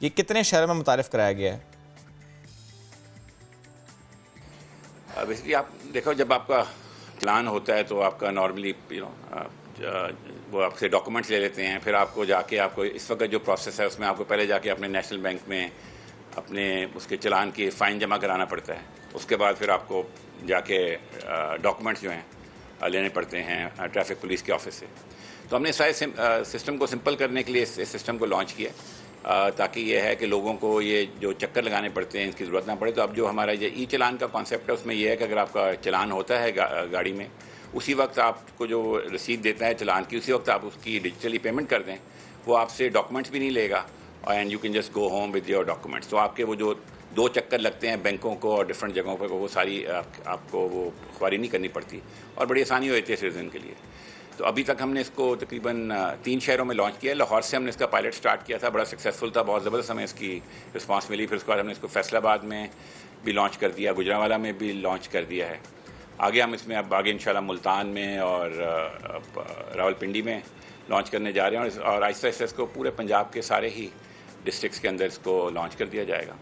یہ کتنے شہروں میں متعارف کرایا گیا ہے؟ بیسکلی آپ دیکھو جب آپ کا چلان ہوتا ہے تو آپ کا نارملی وہ آپ سے ڈاکومنٹس لے لیتے ہیں، پھر آپ کو جا کے آپ کو اس وقت جو پروسیس ہے اس میں آپ کو پہلے جا کے اپنے نیشنل بینک میں اپنے اس کے چلان کی فائن جمع کرانا پڑتا ہے. اس کے بعد پھر آپ کو جا کے ڈاکومنٹس جو ہیں لینے پڑتے ہیں ٹریفک پولیس کے آفس سے. تو ہم نے سارے سسٹم کو سمپل کرنے کے لیے اس سسٹم کو لانچ کیا تاکہ یہ ہے کہ لوگوں کو یہ جو چکر لگانے پڑتے ہیں اس کی ضرورت نہ پڑے. تو اب جو ہمارا یہ ای چلان کا کانسیپٹ ہے اس میں یہ ہے کہ اگر آپ کا چلان ہوتا ہے گاڑی میں، اسی وقت آپ کو جو رسید دیتا ہے چلان کی، اسی وقت آپ اس کی ڈیجیٹلی پیمنٹ کر دیں. وہ آپ سے ڈاکومنٹس بھی نہیں لے گا and you can just go home with your documents. تو آپ کے وہ جو 2 چکر لگتے ہیں بینکوں کو اور ڈفرینٹ جگہوں پہ، وہ ساری آپ کو وہ خواری نہیں کرنی پڑتی اور بڑی آسانی ہوتی ہے سٹیزن کے لیے. تو ابھی تک ہم نے اس کو تقریباً 3 شہروں میں لانچ کیا ہے. لاہور سے ہم نے اس کا پائلٹ سٹارٹ کیا تھا، بڑا سکسیزفل تھا، بہت زبردست ہمیں اس کی رسپانس ملی. پھر اس کے بعد ہم نے اس کو فیصل آباد میں بھی لانچ کر دیا، گجرانوالہ میں بھی لانچ کر دیا ہے. آگے ہم اس میں اب آگے انشاءاللہ ملتان میں اور راولپنڈی میں لانچ کرنے جا رہے ہیں اور آہستہ آہستہ اس کو پورے پنجاب کے سارے ہی ڈسٹرکٹس کے اندر اس کو لانچ کر دیا جائے گا.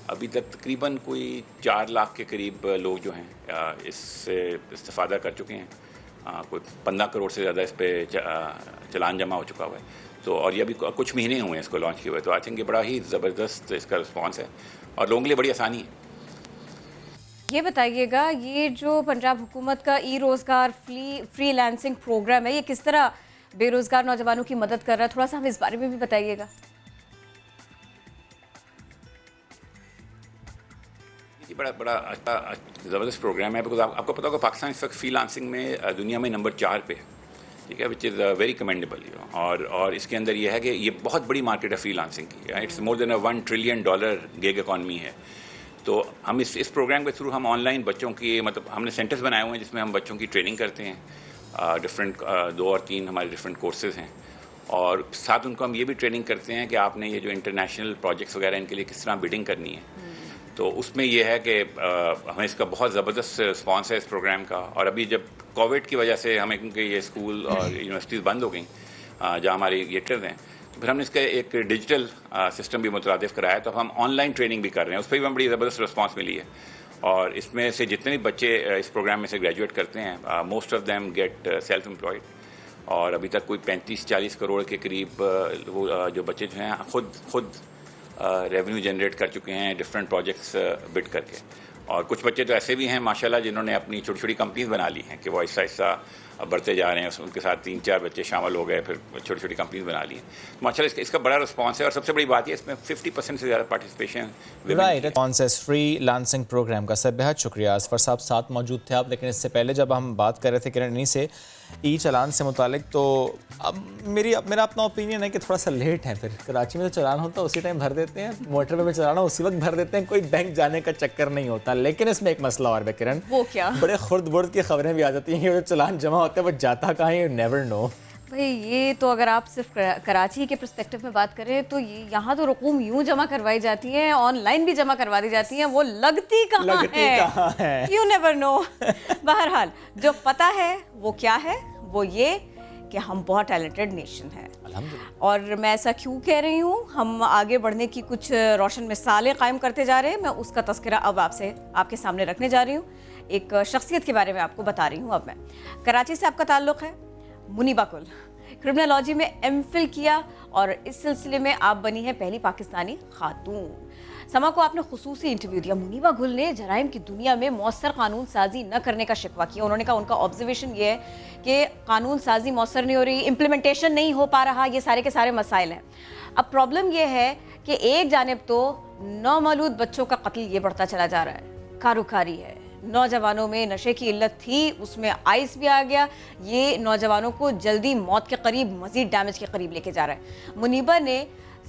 ابھی تک تقریباً کوئی 4 لاکھ کے قریب لوگ جو ہیں اس سے استفادہ کر چکے ہیں. کوئی 15 کروڑ سے زیادہ اس پہ چلان جمع ہو چکا ہوا ہے. تو اور یہ ابھی کچھ مہینے ہوئے ہیں اس کو لانچ کیے ہوئے. تو آئی تھنک یہ بڑا ہی زبردست اس کا رسپانس ہے اور لوگوں کے لیے بڑی آسانی ہے. یہ بتائیے گا، یہ جو پنجاب حکومت کا ای روزگار فری لانسنگ پروگرام ہے، یہ کس طرح بے روزگار نوجوانوں کی مدد کر رہا ہے؟ تھوڑا سا ہمیں اس بارے میں بھی بتائیے گا. یہ بڑا اچھا زبردست پروگرام ہے. بیکاز آپ کو پتا ہوگا پاکستان اس وقت فری لانسنگ میں دنیا میں نمبر 4 پہ ہے، ٹھیک ہے، وچ از ویری کمینڈیبل. اور اس کے اندر یہ ہے کہ یہ بہت بڑی مارکیٹ ہے فری لانسنگ کی. It's more than $1 trillion gig economy ہے. تو ہم اس پروگرام کے تھرو ہم آن لائن بچوں کی ہم نے سینٹرز بنائے ہوئے ہیں جس میں ہم بچوں کی ٹریننگ کرتے ہیں. ڈفرینٹ 2 اور 3 ہمارے ڈفرینٹ کورسز ہیں اور ساتھ ان کو ہم یہ بھی ٹریننگ کرتے ہیں کہ آپ نے یہ جو انٹرنیشنل پروجیکٹس وغیرہ ان کے لیے کس طرح بڈنگ کرنی ہے. تو اس میں یہ ہے کہ ہمیں اس کا بہت زبردست رسپانس ہے اس پروگرام کا. اور ابھی جب کووڈ کی وجہ سے ہمیں کیونکہ یہ اسکول اور یونیورسٹیز بند ہو گئیں جہاں ہمارے یہ ٹرز ہیں، تو پھر ہم نے اس کا ایک ڈیجیٹل سسٹم بھی مترادف کرایا. تو ہم آن لائن ٹریننگ بھی کر رہے ہیں، اس پہ بھی ہمیں بڑی زبردست رسپانس ملی ہے. اور اس میں سے جتنے بھی بچے اس پروگرام میں سے گریجویٹ کرتے ہیں most of them get self employed. اور ابھی تک کوئی 35-40 کروڑ کے قریب وہ جو بچے جو ہیں خود ریونیو جنریٹ کر چکے ہیں ڈفرینٹ پروجیکٹس بڈ کر کے. اور کچھ بچے تو ایسے بھی ہیں ماشاءاللہ جنہوں نے اپنی چھوٹی چھوٹی کمپنیز بنا لی ہیں کہ وہ آہستہ آہستہ بڑھتے جا رہے ہیں. ان کے ساتھ 3-4 بچے شامل ہو گئے، پھر چھوٹی چھوٹی کمپنیز بنا لی ہیں. ماشاءاللہ اس کا بڑا رسپانس ہے. اور سب سے بڑی بات یہ اس میں 50% سے زیادہ participation right. Freelancing programme کا سر بہت شکریہ. اسفر صاحب ساتھ موجود تھے آپ، لیکن اس سے پہلے جب ہم بات کر رہے تھے کرن سے ای چلان سے متعلق، تو اب میرا اپنا اوپینین ہے کہ تھوڑا سا لیٹ ہے. پھر کراچی میں تو چلان ہوتا ہے اسی ٹائم بھر دیتے ہیں، موٹر پہ بھی چلانا اسی وقت بھر دیتے ہیں، کوئی بینک جانے کا چکر نہیں ہوتا. لیکن اس میں ایک مسئلہ اور ہے کرن، وہ کیا؟ بڑے خرد برد کی خبریں بھی آ جاتی ہیں کہ جو چلان جمع ہوتا ہے وہ جاتا کہاں ہے، نیور نو. بھئی یہ تو اگر آپ صرف کراچی کے پرسپیکٹو میں بات کریں تو یہاں تو رقوم یوں جمع کروائی جاتی ہیں، آن لائن بھی جمع کروا دی جاتی ہیں، وہ لگتی کہاں ہے؟ You never know. بہرحال جو پتہ ہے وہ کیا ہے، وہ یہ کہ ہم بہت ٹیلنٹڈ نیشن ہے. اور میں ایسا کیوں کہہ رہی ہوں، ہم آگے بڑھنے کی کچھ روشن مثالیں قائم کرتے جا رہے ہیں. میں اس کا تذکرہ اب آپ کے سامنے رکھنے جا رہی ہوں. ایک شخصیت کے بارے میں آپ کو بتا رہی ہوں. اب میں کراچی سے آپ کا تعلق ہے. منیبہ گل کرمنالوجی میں ایم فل کیا اور اس سلسلے میں آپ بنی ہیں پہلی پاکستانی خاتون. سما کو آپ نے خصوصی انٹرویو دیا. منیبہ گل نے جرائم کی دنیا میں مؤثر قانون سازی نہ کرنے کا شکوہ کیا. انہوں نے کہا ان کا آبزرویشن یہ ہے کہ قانون سازی مؤثر نہیں ہو رہی، امپلیمنٹیشن نہیں ہو پا رہا، یہ سارے کے سارے مسائل ہیں. اب پرابلم یہ ہے کہ ایک جانب تو نومولود بچوں کا قتل یہ بڑھتا چلا جا رہا ہے، کاروکاری ہے، نوجوانوں میں نشے کی علت تھی، اس میں آئس بھی آ گیا، یہ نوجوانوں کو جلدی موت کے قریب، مزید ڈیمیج کے قریب لے کے جا رہا ہے. منیبہ نے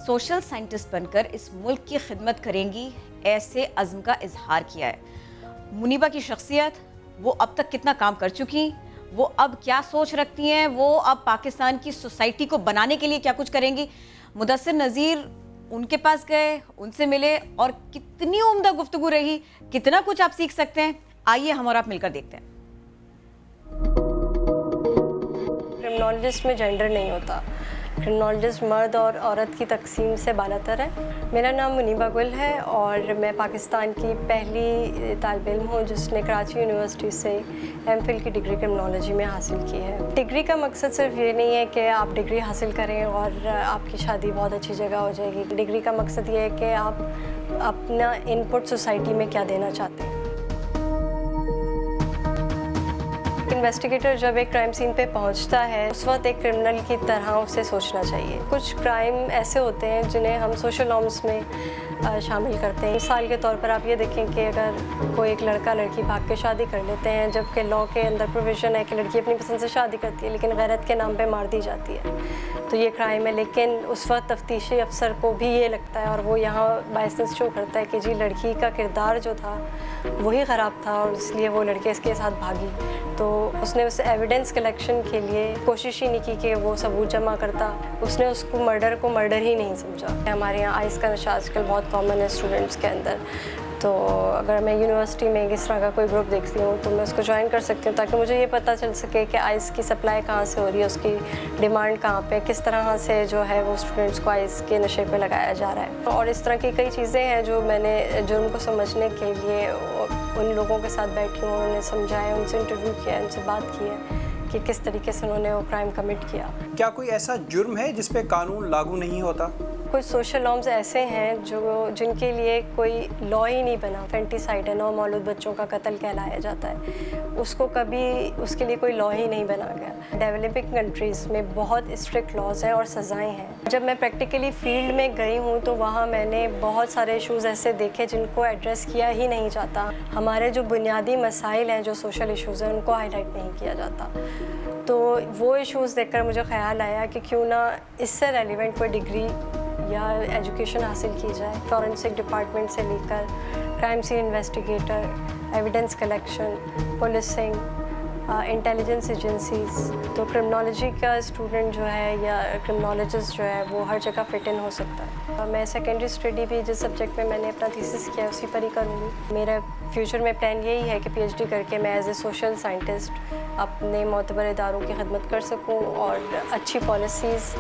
سوشل سائنٹسٹ بن کر اس ملک کی خدمت کریں گی ایسے عزم کا اظہار کیا ہے. منیبہ کی شخصیت، وہ اب تک کتنا کام کر چکی، وہ اب کیا سوچ رکھتی ہیں، وہ اب پاکستان کی سوسائٹی کو بنانے کے لیے کیا کچھ کریں گی. مدثر نذیر ان کے پاس گئے، ان سے ملے اور کتنی عمدہ گفتگو رہی، کتنا کچھ آپ سیکھ سکتے ہیں. آئیے ہم اور آپ مل کر دیکھتے ہیں. کرمنالوجسٹ میں جینڈر نہیں ہوتا. کرمنالوجسٹ مرد اور عورت کی تقسیم سے بالاتر ہے. میرا نام منیبہ گل ہے اور میں پاکستان کی پہلی طالب علم ہوں جس نے کراچی یونیورسٹی سے ایم فل کی ڈگری کرمنالوجی میں حاصل کی ہے. ڈگری کا مقصد صرف یہ نہیں ہے کہ آپ ڈگری حاصل کریں اور آپ کی شادی بہت اچھی جگہ ہو جائے گی. ڈگری کا مقصد یہ ہے کہ آپ اپنا ان پٹ سوسائٹی میں کیا دینا چاہتے ہیں. انویسٹیگیٹر جب ایک کرائم سین پہ پہنچتا ہے اس وقت ایک کرمنل کی طرح اسے سوچنا چاہیے. کچھ کرائم ایسے ہوتے ہیں جنہیں ہم سوشل نارمز میں شامل کرتے ہیں. مثال کے طور پر آپ یہ دیکھیں کہ اگر کوئی ایک لڑکا لڑکی بھاگ کے شادی کر لیتے ہیں جبکہ لاء کے اندر پروویژن ہے کہ لڑکی اپنی پسند سے شادی کرتی ہے لیکن غیرت کے نام پہ مار دی جاتی ہے تو یہ کرائم ہے. لیکن اس وقت تفتیشی افسر کو بھی یہ لگتا ہے اور وہ یہاں بائسنس شو کرتا ہے کہ جی لڑکی کا کردار جو تھا وہی خراب تھا اور اس لیے وہ لڑکے اس کے ساتھ بھاگی. تو اس نے اس ایویڈنس کلیکشن کے لیے کوشش ہی نہیں کی کہ وہ ثبوت جمع کرتا. اس نے اس کو مرڈر ہی نہیں سمجھا. ہمارے یہاں آئس کا نشہ آج کل بہت کامن ہے اسٹوڈنٹس کے اندر. تو اگر میں یونیورسٹی میں اس طرح کا کوئی گروپ دیکھتی ہوں تو میں اس کو جوائن کر سکتی ہوں تاکہ مجھے یہ پتہ چل سکے کہ آئس کی سپلائی کہاں سے ہو رہی ہے, اس کی ڈیمانڈ کہاں پہ, کس طرح سے جو ہے وہ اسٹوڈنٹس کو آئس کے نشے پہ لگایا جا رہا ہے. اور اس طرح کی کئی چیزیں ہیں جو میں نے جرم کو سمجھنے کے لیے ان لوگوں کے ساتھ بیٹھی ہوں, انہوں نے سمجھایا, ان سے انٹرویو کیا, ان سے بات کی ہے کہ کس طریقے سے انہوں نے وہ کرائم کمٹ کیا. کیا کوئی ایسا جرم ہے جس پہ قانون لاگو نہیں ہوتا؟ کچھ سوشل نارمز ایسے ہیں جن کے لیے کوئی لاء ہی نہیں بنا. فینٹیسائڈ ہے, نومولود بچوں کا قتل کہلایا جاتا ہے, اس کو کبھی اس کے لیے کوئی لاء ہی نہیں بنا گیا. ڈیولپنگ کنٹریز میں بہت اسٹرکٹ لاز ہیں اور سزائیں ہیں. جب میں پریکٹیکلی فیلڈ میں گئی ہوں تو وہاں میں نے بہت سارے ایشوز ایسے دیکھے جن کو ایڈریس کیا ہی نہیں جاتا. ہمارے جو بنیادی مسائل ہیں, جو سوشل ایشوز ہیں, ان کو ہائی لائٹ نہیں کیا جاتا. تو وہ ایشوز دیکھ کر مجھے خیال آیا کہ کیوں نہ اس سے ریلیونٹ کوئی ڈگری یا ایجوکیشن حاصل کی جائے. فورنسک ڈپارٹمنٹ سے لے کر crime scene investigator, evidence collection, policing, intelligence agencies. تو کرمنالوجی کا اسٹوڈنٹ جو ہے یا کرمنالوجسٹ جو ہے وہ ہر جگہ فٹ ان ہو سکتا ہے. میں سیکنڈری اسٹڈی بھی جس سبجیکٹ میں نے اپنا تھیسس کیا اسی پر ہی کروں گی. میرا فیوچر میں پلان یہی ہے کہ پی ایچ ڈی کر کے میں ایز اے سوشل سائنٹسٹ اپنے معتبر اداروں کی خدمت کر سکوں اور اچھی پالیسیز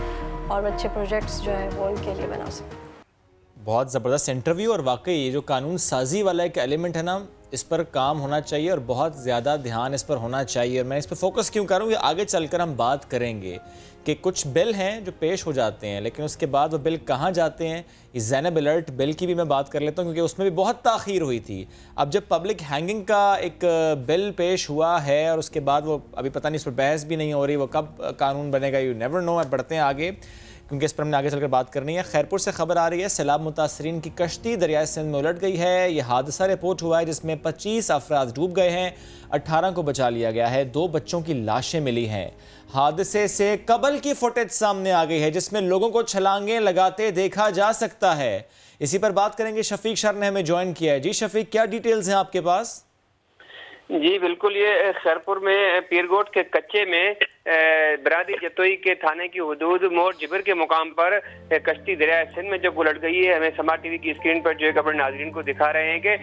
اور اچھے پروجیکٹس جو ہے وہ ان کے لیے بنا سکوں. بہت زبردست انٹرویو, اور واقعی یہ جو قانون سازی والا ایک ایلیمنٹ ہے نا, اس پر کام ہونا چاہیے اور بہت زیادہ دھیان اس پر ہونا چاہیے. اور میں اس پہ فوکس کیوں کروں, یہ آگے چل کر ہم بات کریں گے کہ کچھ بل ہیں جو پیش ہو جاتے ہیں لیکن اس کے بعد وہ بل کہاں جاتے ہیں. یہ زینب الرٹ بل کی بھی میں بات کر لیتا ہوں کیونکہ اس میں بھی بہت تاخیر ہوئی تھی. اب جب پبلک ہینگنگ کا ایک بل پیش ہوا ہے اور اس کے بعد وہ ابھی پتہ نہیں اس پر بحث بھی نہیں ہو رہی, وہ کب قانون بنے گا یو نیور نو. بڑھتے ہیں آگے کیونکہ اس پر ہم نے آگے چل کر بات کرنی ہے. خیرپور سے خبر آ رہی ہے, سیلاب متاثرین کی کشتی دریائے سندھ میں الٹ گئی ہے. یہ حادثہ رپورٹ ہوا ہے جس میں 25 افراد ڈوب گئے ہیں, 18 کو بچا لیا گیا ہے. 2 بچوں کی لاشیں ملی ہیں. حادثے سے قبل کی فوٹیج سامنے آ گئی ہے جس میں لوگوں کو چھلانگیں لگاتے دیکھا جا سکتا ہے. اسی پر بات کریں گے. شفیق شر نے ہمیں جوائن کیا ہے. جی شفیق, کیا ڈیٹیلز ہیں آپ کے پاس؟ جی بالکل, یہ خیرپور میں پیرگوٹ کے کچے میں برادری جتوئی کے تھانے کی حدود موڑ جبر کے مقام پر کشتی دریائے سندھ میں جب الٹ گئی ہے. ہمیں سما ٹی وی کی اسکرین پر جو ہے اپنے ناظرین کو دکھا رہے ہیں کہ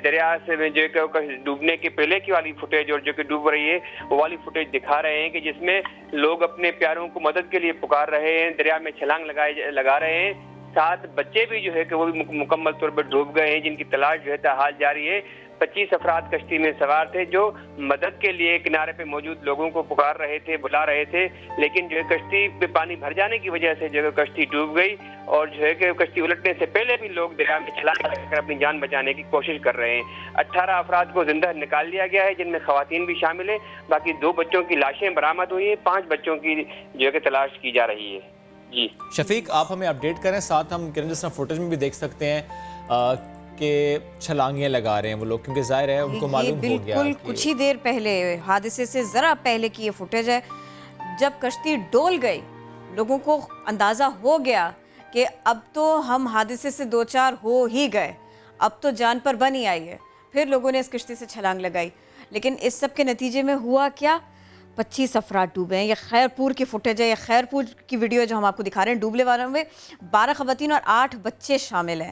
دریا سے جو ہے ڈوبنے کے پہلے کی والی فوٹیج اور جو کہ ڈوب رہی ہے وہ والی فوٹیج دکھا رہے ہیں کہ جس میں لوگ اپنے پیاروں کو مدد کے لیے پکار رہے ہیں, دریا میں چھلانگ لگا رہے ہیں. 7 بچے بھی جو ہے کہ وہ بھی مکمل طور پر ڈوب گئے ہیں جن کی تلاش جو ہے تاحال جاری ہے. 25 افراد کشتی میں سوار تھے جو مدد کے لیے کنارے پہ موجود لوگوں کو پکار رہے تھے, بلا رہے تھے, لیکن جو ہے کشتی پہ پانی بھر جانے کی وجہ سے جو ہے کشتی ڈوب گئی اور جو ہے کہ کشتی الٹنے سے پہلے بھی لوگ دریا میں چھلانگ لگا کر اپنی جان بچانے کی کوشش کر رہے ہیں. 18 افراد کو زندہ نکال لیا گیا ہے جن میں خواتین بھی شامل ہیں. باقی 2 بچوں کی لاشیں برآمد ہوئی ہیں, 5 بچوں کی جو ہے کہ تلاش کی جا رہی ہے. جی شفیق, آپ ہمیں اپڈیٹ کریں. ساتھ ہم جس طرح فوٹیج میں بھی دیکھ سکتے ہیں کہ چھلانگیں لگا رہے ہیں وہ لوگ, کیونکہ ظاہر ہے ان کو معلوم ہو گیا. بالکل کچھ ہی دیر پہلے, حادثے سے ذرا پہلے کی یہ فوٹیج ہے. جب کشتی ڈول گئی لوگوں کو اندازہ ہو گیا کہ اب تو ہم حادثے سے 2-4 ہو ہی گئے, اب تو جان پر بن ہی آئی ہے. پھر لوگوں نے اس کشتی سے چھلانگ لگائی, لیکن اس سب کے نتیجے میں ہوا کیا, 25 افراد ڈوبے ہیں. یہ خیرپور کی فوٹیج ہے, یہ خیرپور کی ویڈیو ہے جو ہم آپ کو دکھا رہے ہیں. ڈوبنے والوں میں 12 خواتین اور 8 بچے شامل ہیں.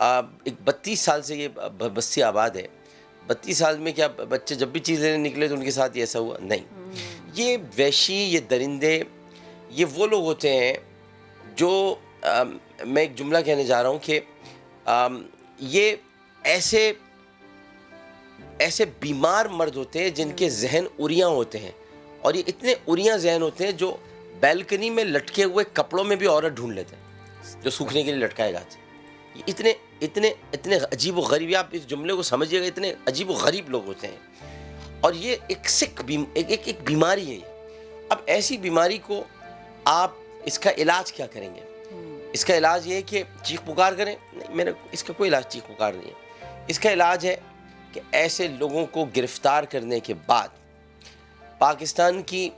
ایک 32 سال سے یہ بستی آباد ہے. 32 سال میں کیا بچے جب بھی چیز لینے نکلے تو ان کے ساتھ یہ ایسا ہوا؟ نہیں. یہ وحشی، یہ درندے، یہ وہ لوگ ہوتے ہیں جو میں ایک جملہ کہنے جا رہا ہوں کہ یہ ایسے بیمار مرد ہوتے ہیں جن کے ذہن اریاں ہوتے ہیں، اور یہ اتنے اریاں ذہن ہوتے ہیں جو بیلکنی میں لٹکے ہوئے کپڑوں میں بھی عورت ڈھونڈ لیتے ہیں جو سوکھنے کے لیے لٹکائے جاتے ہیں. یہ اتنے عجیب و غریب، آپ اس جملے کو سمجھیے گا، اتنے عجیب و غریب لوگ ہوتے ہیں. اور یہ ایک بیماری ہے یہ. اب ایسی بیماری کو آپ اس کا علاج کیا کریں گے؟ اس کا علاج یہ ہے کہ چیخ پکار کریں؟ نہیں، اس کا کوئی علاج چیخ پکار نہیں ہے. اس کا علاج ہے کہ ایسے لوگوں کو گرفتار کرنے کے بعد پاکستان کی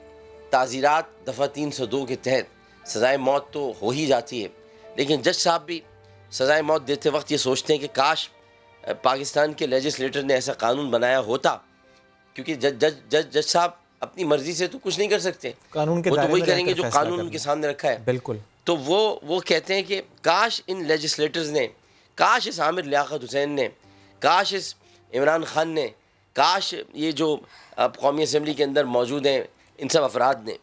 تعزیرات دفعہ 302 کے تحت سزائے موت تو ہو ہی جاتی ہے، لیکن جج صاحب بھی سزائے موت دیتے وقت یہ سوچتے ہیں کہ کاش پاکستان کے لیجسلیٹر نے ایسا قانون بنایا ہوتا، کیونکہ جج صاحب اپنی مرضی سے تو کچھ نہیں کر سکتے، قانون کے وہ تو دائرے وہی میں کریں گے رہ کر جو فیصلہ قانون ان کرنا کے سامنے رکھا ہے. بالکل. تو وہ کہتے ہیں کہ کاش ان لیجسلیٹرز نے، کاش اس عامر لیاقت حسین نے، کاش اس عمران خان نے، کاش یہ جو قومی اسمبلی کے اندر موجود ہیں ان سب افراد نے،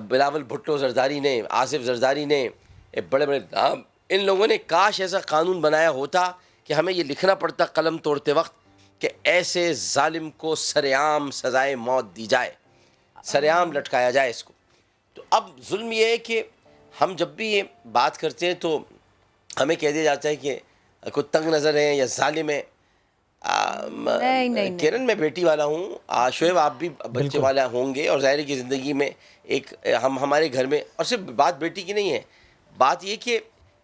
بلاول بھٹو زرداری نے، آصف زرداری نے، بڑے بڑے نام، ان لوگوں نے کاش ایسا قانون بنایا ہوتا کہ ہمیں یہ لکھنا پڑتا قلم توڑتے وقت کہ ایسے ظالم کو سرعام سزائے موت دی جائے، سرعام لٹکایا جائے اس کو. تو اب ظلم یہ ہے کہ ہم جب بھی یہ بات کرتے ہیں تو ہمیں کہہ دیا جاتا ہے کہ کوئی تنگ نظر ہے یا ظالم ہے. نہیں. کرن میں بیٹی والا ہوں، شعیب آپ بھی بچے والا ہوں گے، اور ظاہر ہے کہ زندگی میں ایک ہمارے گھر میں، اور صرف بات بیٹی کی نہیں ہے، بات یہ کہ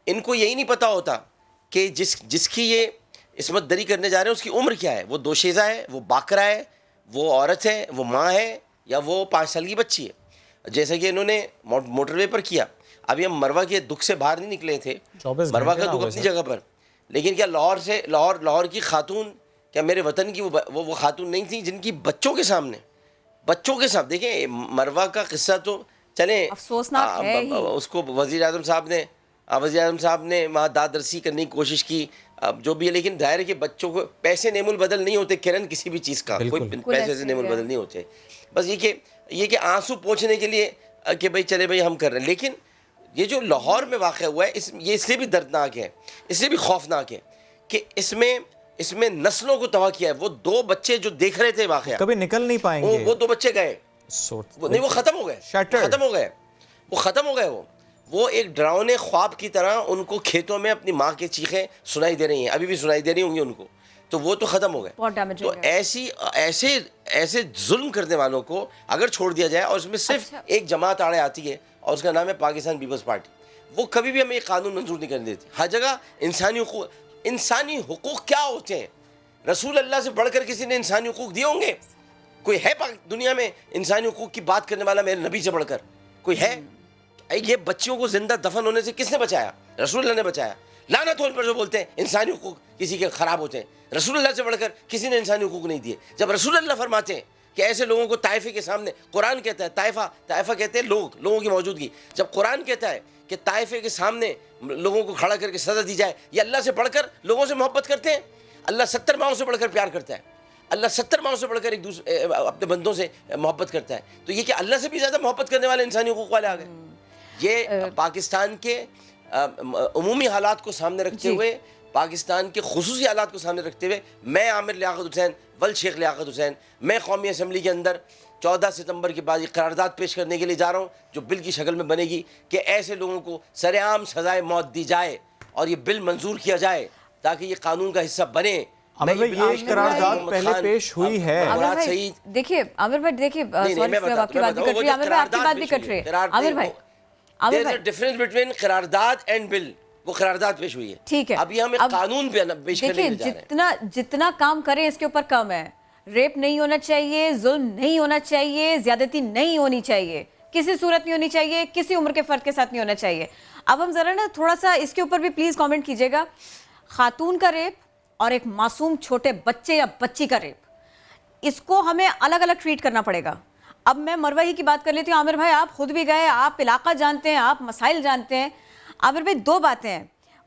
ان کو یہی نہیں پتہ ہوتا کہ جس کی یہ عصمت دری کرنے جا رہے ہیں اس کی عمر کیا ہے. وہ دوشیزہ ہے، وہ باقرہ ہے، وہ عورت ہے، وہ ماں ہے، یا وہ 5 سال کی بچی ہے. جیسا کہ انہوں نے موٹر وے پر کیا. ابھی ہم مروا کے دکھ سے باہر نہیں نکلے تھے، مروا کا دکھ اپنی جگہ پر، لیکن کیا لاہور کی خاتون، کیا میرے وطن کی وہ خاتون نہیں تھیں جن کی بچوں کے سامنے دیکھیں مروا کا قصہ تو چلیں افسوسناک ہے ہی. اس کو وزیر اعظم صاحب نے وہاں داد رسی کرنے کی کوشش کی، جو بھی ہے، لیکن ظاہر ہے کہ بچوں کو پیسے نعم البدل نہیں ہوتے کرن کسی بھی چیز کا، کوئی پیسے سے نعم البدل نہیں ہوتے. بس یہ کہ آنسو پوچھنے کے لیے کہ بھائی چلے بھائی ہم کر رہے ہیں. لیکن یہ جو لاہور میں واقع ہوا ہے یہ اس لیے بھی دردناک ہے، اس لیے بھی خوفناک ہے کہ اس میں نسلوں کو تباہ کیا ہے. وہ 2 بچے جو دیکھ رہے تھے واقعہ کبھی نکل نہیں پائیں گے، وہ 2 بچے گئے نہیں، وہ ختم ہو گئے. وہ ایک ڈراؤنے خواب کی طرح ان کو کھیتوں میں اپنی ماں کی چیخیں سنائی دے رہی ہیں، ابھی بھی سنائی دے رہی ہوں گی ان کو، تو وہ تو ختم ہو گئے. تو ایسے ظلم کرنے والوں کو اگر چھوڑ دیا جائے، اور اس میں صرف ایک جماعت آڑے آتی ہے اور اس کا نام ہے پاکستان پیپلز پارٹی، وہ کبھی بھی ہمیں یہ قانون منظور نہیں کرنے دیتی. ہر جگہ انسانی حقوق کیا ہوتے ہیں؟ رسول اللہ سے بڑھ کر کسی نے انسانی حقوق دیے ہوں گے؟ کوئی ہے دنیا میں انسانی حقوق کی بات کرنے والا میرے نبی سے بڑھ کر کوئی ہے؟ یہ بچیوں کو زندہ دفن ہونے سے کس نے بچایا؟ رسول اللہ نے بچایا. لعنت ہو ان پر جو بولتے ہیں انسانی حقوق کسی کے خراب ہوتے ہیں. رسول اللہ سے بڑھ کر کسی نے انسانی حقوق نہیں دیے. جب رسول اللہ فرماتے ہیں کہ ایسے لوگوں کو طائفے کے سامنے، قرآن کہتا ہے طائفہ کہتے ہیں لوگوں کی موجودگی، جب قرآن کہتا ہے کہ طائفے کے سامنے لوگوں کو کھڑا کر کے سزا دی جائے، یہ اللہ سے بڑھ کر لوگوں سے محبت کرتے ہیں. اللہ 70 ماؤں سے بڑھ کر پیار کرتا ہے، اللہ 70 ماؤں سے بڑھ کر اپنے بندوں سے محبت کرتا ہے. تو یہ کہ اللہ سے بھی زیادہ محبت کرنے والے انسانی حقوق والے آ گئے. یہ پاکستان کے عمومی حالات کو سامنے رکھتے ہوئے، پاکستان کے خصوصی حالات کو سامنے رکھتے ہوئے، میں عامر لیاقت حسین ول شیخ لیاقت حسین، میں قومی اسمبلی کے اندر 14 ستمبر کے بعد یہ قرارداد پیش کرنے کے لیے جا رہا ہوں جو بل کی شکل میں بنے گی کہ ایسے لوگوں کو سرعام سزائے موت دی جائے اور یہ بل منظور کیا جائے تاکہ یہ قانون کا حصہ بنے. عامر بھائی یہ قرارداد پہلے پیش ہوئی ہے. دیکھیے عامر بھائی، دیکھیے آپ کی بات بھی کٹ رہی ہے، عامر بھائی آپ کی بات بھی کٹ رہی ہے. عامر بھائی there is a difference between قرارداد and bill. وہ قرارداد پیش ہوئی ہے، ٹھیک ہے. ابھی ہم قانون پیش کرنے کے لیے جا رہے ہیں. جتنا کام کریں اس کے اوپر کم ہے. ریپ نہیں ہونا چاہیے، ظلم نہیں ہونا چاہیے، زیادتی نہیں ہونی چاہیے، کسی صورت نہیں ہونی چاہیے، کسی عمر کے فرد کے ساتھ نہیں ہونا چاہیے. اب ہم ذرا نا تھوڑا سا اس کے اوپر بھی پلیز کامنٹ کیجیے گا. خاتون کا ریپ اور ایک معصوم چھوٹے بچے یا بچی کا ریپ، اس کو ہمیں الگ الگ ٹریٹ کرنا پڑے گا. اب میں مروا ہی کی بات کر لیتی ہوں. عامر بھائی آپ خود بھی گئے، آپ علاقہ جانتے ہیں، آپ مسائل جانتے ہیں. عامر بھائی 2 باتیں ہیں.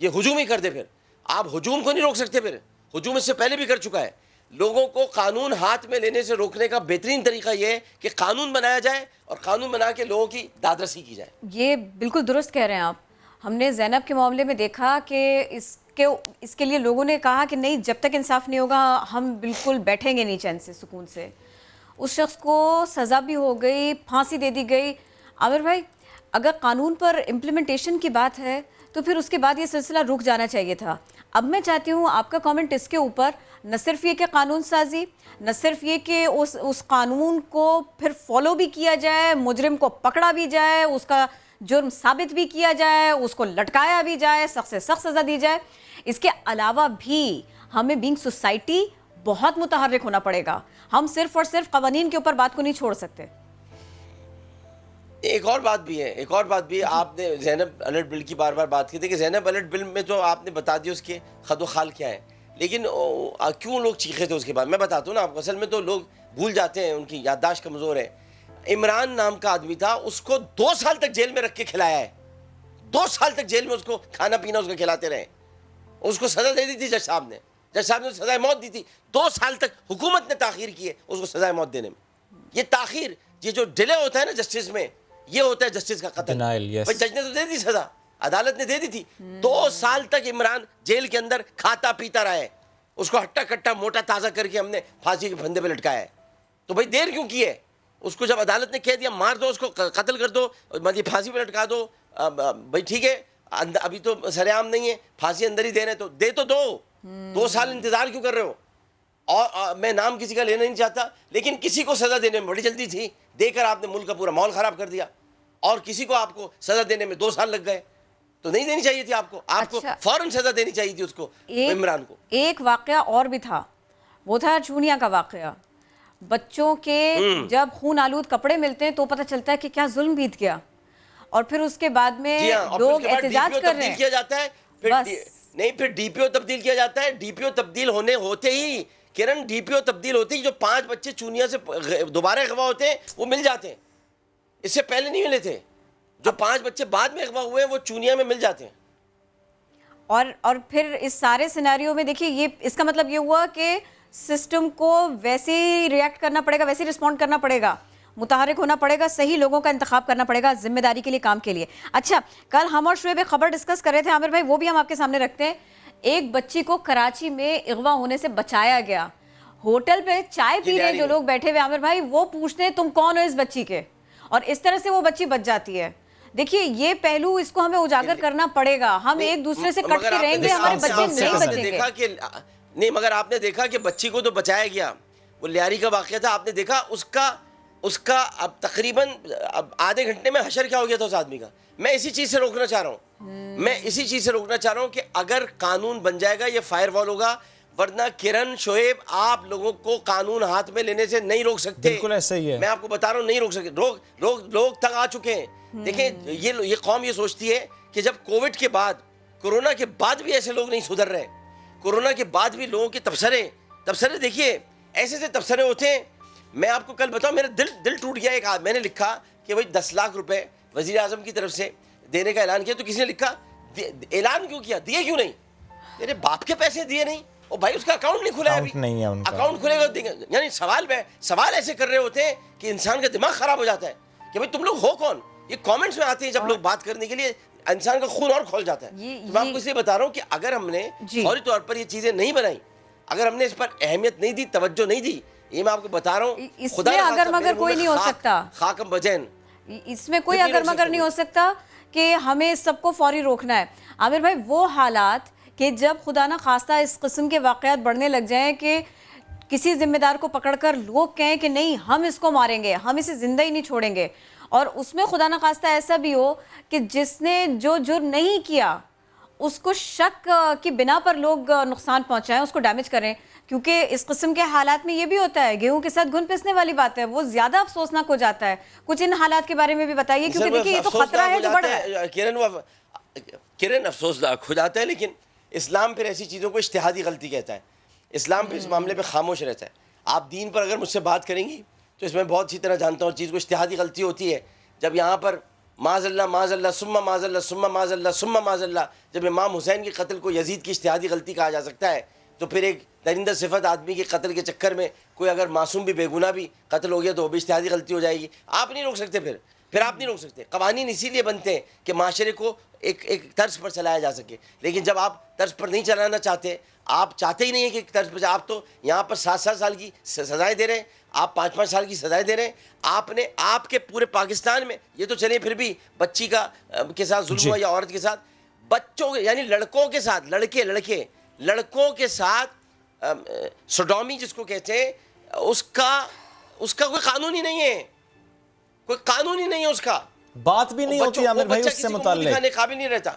یہ ہجوم ہی کر دے. پھر آپ ہجوم کو نہیں روک سکتے. پھر ہجوم اس سے پہلے بھی کر چکا ہے. لوگوں کو قانون ہاتھ میں لینے سے روکنے کا بہترین طریقہ یہ ہے کہ قانون بنایا جائے اور قانون بنا کے لوگوں کی دادرسی کی جائے. یہ بالکل درست کہہ رہے ہیں آپ. ہم نے زینب کے معاملے میں دیکھا کہ اس کے لیے لوگوں نے کہا کہ نہیں, جب تک انصاف نہیں ہوگا ہم بالکل بیٹھیں گے نہیں چین سے, سکون سے. اس شخص کو سزا بھی ہو گئی, پھانسی دے دی گئی. عامر بھائی, اگر قانون پر امپلیمنٹیشن کی بات ہے تو پھر اس کے بعد یہ سلسلہ رک جانا چاہیے تھا. اب میں چاہتی ہوں آپ کا کامنٹ اس کے اوپر, نہ صرف یہ کہ قانون سازی, نہ صرف یہ کہ اس قانون کو پھر فالو بھی کیا جائے, مجرم کو پکڑا بھی جائے, اس کا جرم ثابت بھی کیا جائے, اس کو لٹکایا بھی جائے, سخت سے سخت سزا دی جائے. اس کے علاوہ بھی ہمیں بینگ سوسائٹی بہت متحرک ہونا پڑے گا. ہم صرف اور صرف قوانین کے اوپر بات کو نہیں چھوڑ سکتے. ایک اور بات بھی ہے, آپ نے زینب الرٹ بل کی بار بار بات کی تھی کہ زینب الرٹ بل میں تو آپ نے بتا دیا اس کے خد و خال کیا ہے, لیکن کیوں لوگ چیخے تھے اس کے بعد, میں بتاتا ہوں نا آپ کو. اصل میں تو لوگ بھول جاتے ہیں, ان کی یادداشت کمزور ہے. عمران نام کا آدمی تھا, اس کو 2 سال تک جیل میں رکھ کے کھلایا ہے. 2 سال تک جیل میں اس کو کھانا پینا اس کو کھلاتے رہے. اس کو سزا دے دی تھی جج صاحب نے سزائے موت دی تھی. 2 سال تک حکومت نے تاخیر کی ہے اس کو سزائے موت دینے میں. یہ تاخیر, یہ جو ڈیلے ہوتا ہے نا جسٹس میں, یہ ہوتا ہے جسٹس کا قتل. بھائی جج نے تو دے دی سزا, عدالت نے دے دی تھی. 2 سال تک عمران جیل کے اندر کھاتا پیتا رہا ہے. اس کو ہٹا کٹا موٹا تازہ کر کے ہم نے پھانسی کے پھندے پہ لٹکایا ہے. تو بھائی دیر کیوں کی ہے؟ اس کو جب عدالت نے کہہ دیا مار دو, اس کو قتل کر دو, پھانسی پہ لٹکا دو, بھائی ٹھیک ہے, ابھی تو سرعام نہیں ہے, پھانسی اندر ہی دے رہے, تو دے تو دو. 2 سال انتظار کیوں کر رہے ہو؟ اور میں نام کسی کا لینا نہیں چاہتا, لیکن کسی کو سزا دینے میں بڑی جلدی تھی, دے کر آپ نے ملک کا پورا ماحول خراب کر دیا. اور کسی کو آپ کو سزا دینے میں 2 سال لگ گئے, تو نہیں دینی چاہیے تھی آپ کو. آپ کو فوراً سزا دینی چاہیے تھی اس کو, عمران کو. ایک واقعہ اور بھی تھا, وہ تھا چونیا کا واقعہ. بچوں کے جب خون آلود کپڑے ملتے ہیں تو پتہ چلتا ہے کہ کیا ظلم بیت گیا, اور پھر اس کے بعد میں لوگ احتجاج کر رہے ہیں. کیا جاتا ہے نہیں, پھر ڈی پی او تبدیل کیا جاتا ہے. ڈی پی او تبدیل ہوتے ہی کرن, ڈی پی او تبدیل ہوتے ہی جو 5 بچے چونیا سے دوبارہ اغوا ہوتے ہیں وہ مل جاتے ہیں. اس سے پہلے نہیں ملے تھے. جو 5 بچے بعد میں اغوا ہوئے ہیں وہ چونیا میں مل جاتے ہیں. اور پھر اس سارے سیناریو میں دیکھیے, یہ اس کا مطلب یہ ہوا کہ سسٹم کو ویسے ہی ریئیکٹ کرنا پڑے گا, ویسے ہی رسپونڈ کرنا پڑے گا, متحرک ہونا پڑے گا, صحیح لوگوں کا انتخاب کرنا پڑے گا ذمہ داری کے لیے, کام کے لیے. اچھا, کل ہم اور شعیب ایک خبر ڈسکس کر رہے تھے عامر بھائی, وہ بھی ہم آپ کے سامنے رکھتے ہیں. ایک بچی کو کراچی میں اغوا ہونے سے بچایا گیا. ہوٹل پہ چائے پی رہے جو لوگ بیٹھے ہوئے عامر بھائی, وہ پوچھتے ہیں تم کون ہو اس بچی کے, اور اس طرح سے وہ بچی بچ جاتی ہے. دیکھیے یہ پہلو, اس کو ہمیں اجاگر کرنا پڑے گا. ہم ایک دوسرے سے کٹ کے رہیں گے, ہمارے بچے نہیں بچیں گے. نہیں, مگر آپ نے دیکھا کہ بچی کو تو بچایا گیا. وہ لیاری کا واقعہ تھا, آپ نے دیکھا اس کا اب تقریباً آدھے گھنٹے میں حشر کیا ہو گیا تھا اس آدمی کا. میں اسی چیز سے روکنا چاہ رہا ہوں, کہ اگر قانون بن جائے گا یہ فائر وال ہوگا, ورنہ کرن, شعیب, آپ لوگوں کو قانون ہاتھ میں لینے سے نہیں روک سکتے. بالکل ایسا ہی ہے, میں آپ کو بتا رہا ہوں, نہیں روک سکتے. لوگ تنگ آ چکے ہیں. دیکھیں, یہ قوم یہ سوچتی ہے کہ جب کووڈ کے بعد, کورونا کے بعد بھی ایسے لوگ نہیں سدھر رہے. کورونا کے بعد بھی لوگوں کے تبصرے دیکھیے, ایسے تبصرے ہوتے ہیں. میں آپ کو کل بتاؤں, میرا دل ٹوٹ گیا. ایک میں نے لکھا کہ بھائی 10 لاکھ روپے وزیر اعظم کی طرف سے دینے کا اعلان کیا, تو کسی نے لکھا اعلان کیوں کیا, دیے کیوں نہیں؟ تیرے باپ کے پیسے دیے نہیں, اور بھائی اس کا اکاؤنٹ نہیں کھلا ہے ابھی. اکاؤنٹ کھلے گا, یعنی سوال ایسے کر رہے ہوتے ہیں کہ انسان کا دماغ خراب ہو جاتا ہے کہ بھائی تم لوگ ہو کون. یہ کامنٹس میں آتے ہیں جب لوگ بات کرنے کے لیے, انسان کا خون اور کھول جاتا ہے. تو میں آپ کو اس لیے بتا رہا ہوں کہ اگر ہم نے فوری طور پر یہ چیزیں نہیں بنائی, اگر ہم نے اس پر اہمیت نہیں دی, توجہ نہیں دی, یہ میں آپ کو بتا رہا ہوں, اس میں اگر مگر کوئی نہیں ہو سکتا, خاکم بجین, اس میں کوئی اگر مگر نہیں ہو سکتا کہ ہمیں سب کو فوری روکنا ہے. عامر بھائی, وہ حالات کہ جب خدا نہ خواستہ اس قسم کے واقعات بڑھنے لگ جائیں کہ کسی ذمہ دار کو پکڑ کر لوگ کہیں کہ نہیں ہم اس کو ماریں گے, ہم اسے زندہ ہی نہیں چھوڑیں گے, اور اس میں خدا نہ خواستہ ایسا بھی ہو کہ جس نے جو جرم نہیں کیا اس کو شک کی بنا پر لوگ نقصان پہنچائیں, اس کو ڈیمیج کریں. کیونکہ اس قسم کے حالات میں یہ بھی ہوتا ہے, گیہوں کے ساتھ گھن پسنے والی بات ہے, وہ زیادہ افسوسناک ہو جاتا ہے. کچھ ان حالات کے بارے میں بھی بتائیے, کیونکہ دیکھیے یہ تو خطرہ ہے جو بڑھ رہا ہے. کرن افسوسناک ہو جاتا ہے, لیکن اسلام پھر ایسی چیزوں کو اجتہادی غلطی کہتا ہے. اسلام پھر اس معاملے پہ خاموش رہتا ہے. آپ دین پر اگر مجھ سے بات کریں گی تو اس میں بہت اچھی طرح جانتا ہوں چیز کو اجتہادی غلطی ہوتی ہے. جب یہاں پر معاذ اللہ معاذ اللہ ثم معاذ اللہ ثم معاذ اللہ ثم معاذ اللہ. جب امام حسین کے قتل کو یزید کی اجتہادی غلطی کہا جا سکتا ہے تو پھر ایک درندہ صفت آدمی کے قتل کے چکر میں کوئی اگر معصوم بھی بے گناہ بھی قتل ہو گیا تو وہ بھی اجتہادی غلطی ہو جائے گی. آپ نہیں روک سکتے. پھر آپ نہیں روک سکتے. قوانین اسی لیے بنتے ہیں کہ معاشرے کو ایک طرز پر چلایا جا سکے. لیکن جب آپ طرز پر نہیں چلانا چاہتے, آپ چاہتے ہی نہیں ہیں کہ ایک طرز پر, آپ تو یہاں پر 7 سال کی سزائیں دے رہے ہیں, آپ 5 سال کی سزائیں دے رہے ہیں. آپ نے آپ کے پورے پاکستان میں یہ تو چلے پھر بھی بچی کے ساتھ ظلم ہوا یا عورت کے ساتھ, بچوں یعنی لڑکوں کے ساتھ, لڑکوں کے ساتھ سوڈومی جس کو کہتے ہیں, اس کا کوئی قانون ہی نہیں ہے. کوئی قانون ہی نہیں ہے اس کا. بات بھی نہیں ہوتی عامر بھائی اس سے متعلق. دکھانے قابل نہیں رہتا.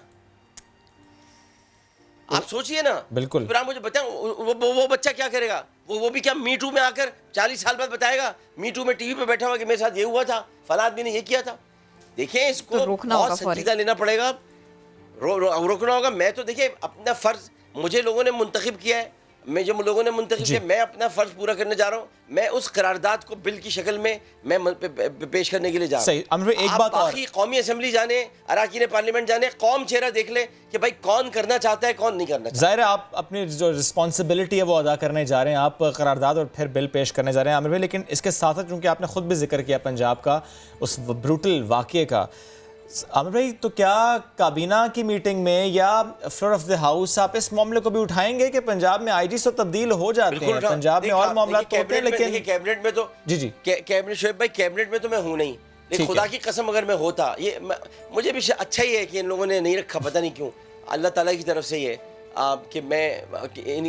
آپ سوچئے نا. بالکل. پھر آپ مجھے بتائیں وہ بچہ کیا کرے گا؟ وہ بھی کیا می ٹو میں آ کر 40 سال بعد بتائے گا؟ می ٹو میں ٹی وی پہ بیٹھا ہوا کہ میرے ساتھ یہ ہوا تھا, فلاں آدمی نے یہ کیا تھا. دیکھیں اس کو بہت سنجیدہ لینا پڑے گا, روکنا ہوگا. میں تو دیکھیں اپنا فرض, مجھے لوگوں نے منتخب کیا ہے, لوگوں نے منتخب کیا, میں اپنا فرض پورا کرنے جا رہا ہوں. میں اس قرارداد کو بل کی شکل میں پیش کرنے کے لیے جا رہا ہوں. ایک بات اور, باقی قومی اسمبلی جانے, اراکین پارلیمنٹ جانے, قوم چہرہ دیکھ لے کہ بھائی کون کرنا چاہتا ہے کون نہیں کرنا چاہتا. ظاہر ہے آپ اپنی جو رسپانسبلٹی ہے وہ ادا کرنے جا رہے ہیں, آپ قرارداد اور پھر بل پیش کرنے جا رہے ہیں عامر بھائی. لیکن اس کے ساتھ ساتھ چونکہ آپ نے خود بھی ذکر کیا پنجاب کا اس بروٹل واقعے کا, عامر بھائی تو کیا کابینہ کی میٹنگ میں یا فلور آف دی ہاؤس آپ اس معاملے کو بھی اٹھائیں گے کہ پنجاب میں آئی جیز تو تبدیل ہو جاتے ہیں, پنجاب میں اور معاملات تو ہوتے ہیں لیکن کیبنٹ میں تو کیبنٹ شعیب بھائی کیبنٹ میں تو میں ہوں نہیں, لیکن خدا کی قسم اگر میں ہوتا, یہ مجھے بھی اچھا ہی ہے کہ ان لوگوں نے نہیں رکھا, پتہ نہیں کیوں. اللہ تعالیٰ کی طرف سے یہ کہ میں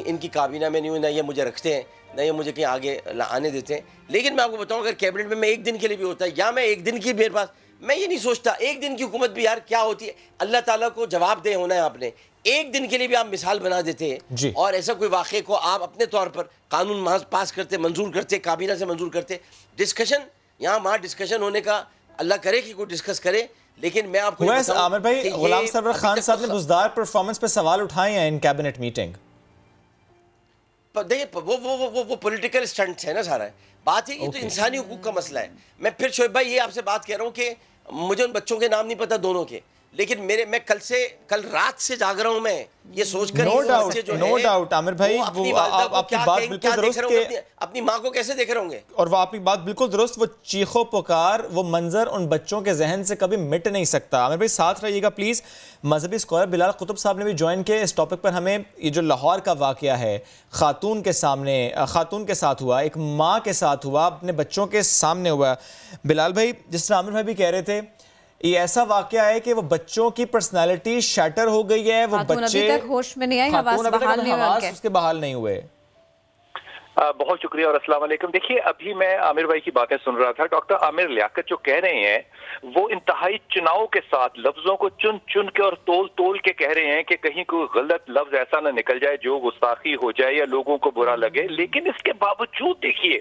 ان کی کابینہ میں نہیں ہوں, نہ یہ مجھے رکھتے ہیں, نہ یہ مجھے کہیں آگے آنے دیتے ہیں. لیکن میں آپ کو بتاؤں اگر کیبنٹ میں ایک دن کے لیے بھی ہوتا ہے, یا میں ایک دن کی میرے پاس, میں یہ نہیں سوچتا ایک دن کی حکومت بھی یار کیا ہوتی ہے. اللہ تعالیٰ کو جواب دہ ہونا ہے آپ نے. ایک دن کے لیے بھی آپ مثال بنا دیتے ہیں اور ایسا کوئی واقعے کو آپ اپنے طور پر قانون محض پاس کرتے, منظور کرتے, کابینہ سے منظور کرتے. ڈسکشن یہاں وہاں ڈسکشن ہونے کا اللہ کرے کہ کوئی ڈسکس کرے. لیکن میں آپ کو عامر بھائی غلام سرور خان صاحب نے بزدار پرفارمنس پہ سوال اٹھائے ہیں ان کیبنٹ میٹنگ. دیکھیں وہ پولیٹیکل سٹنٹس ہے نا سارا. بات ہے یہ تو انسانی حقوق کا مسئلہ ہے. میں پھر شعیب بھائی یہ آپ سے بات کہہ رہا ہوں کہ مجھے ان بچوں کے نام نہیں پتا دونوں کے, لیکن میں کل رات سے جاگ رہا ہوں میں یہ سوچ کر. نو ڈاؤٹ عامر بھائی آپ کی بات بالکل درست کہ اپنی ماں کو کیسے دیکھ رہے ہوں گے, اور وہ آپ کی بات بالکل درست, وہ چیخو پکار وہ منظر ان بچوں کے ذہن سے کبھی مٹ نہیں سکتا. عامر بھائی ساتھ رہیے گا پلیز. مذہبی اسکالر بلال قطب صاحب نے بھی جوائن کیا اس ٹاپک پر. ہمیں یہ جو لاہور کا واقعہ ہے, خاتون کے ساتھ ہوا, ایک ماں کے ساتھ ہوا, اپنے بچوں کے سامنے ہوا. بلال بھائی جس طرح عامر بھائی بھی کہہ رہے تھے, یہ ایسا واقعہ ہے کہ وہ بچوں کی پرسنالٹی شیٹر ہو گئی ہے, وہ بچے ابھی تک ہوش میں نہیں آئی, حواس اس کے بحال نہیں ہوئے. بہت شکریہ اور السلام علیکم. دیکھیے ابھی میں عامر بھائی کی باتیں سن رہا تھا. ڈاکٹر عامر لیاقت جو کہہ رہے ہیں وہ انتہائی چناؤ کے ساتھ لفظوں کو چن کے اور تول کے کہہ رہے ہیں کہ کہیں کوئی غلط لفظ ایسا نہ نکل جائے جو گستاخی ہو جائے یا لوگوں کو برا لگے. لیکن اس کے باوجود دیکھیے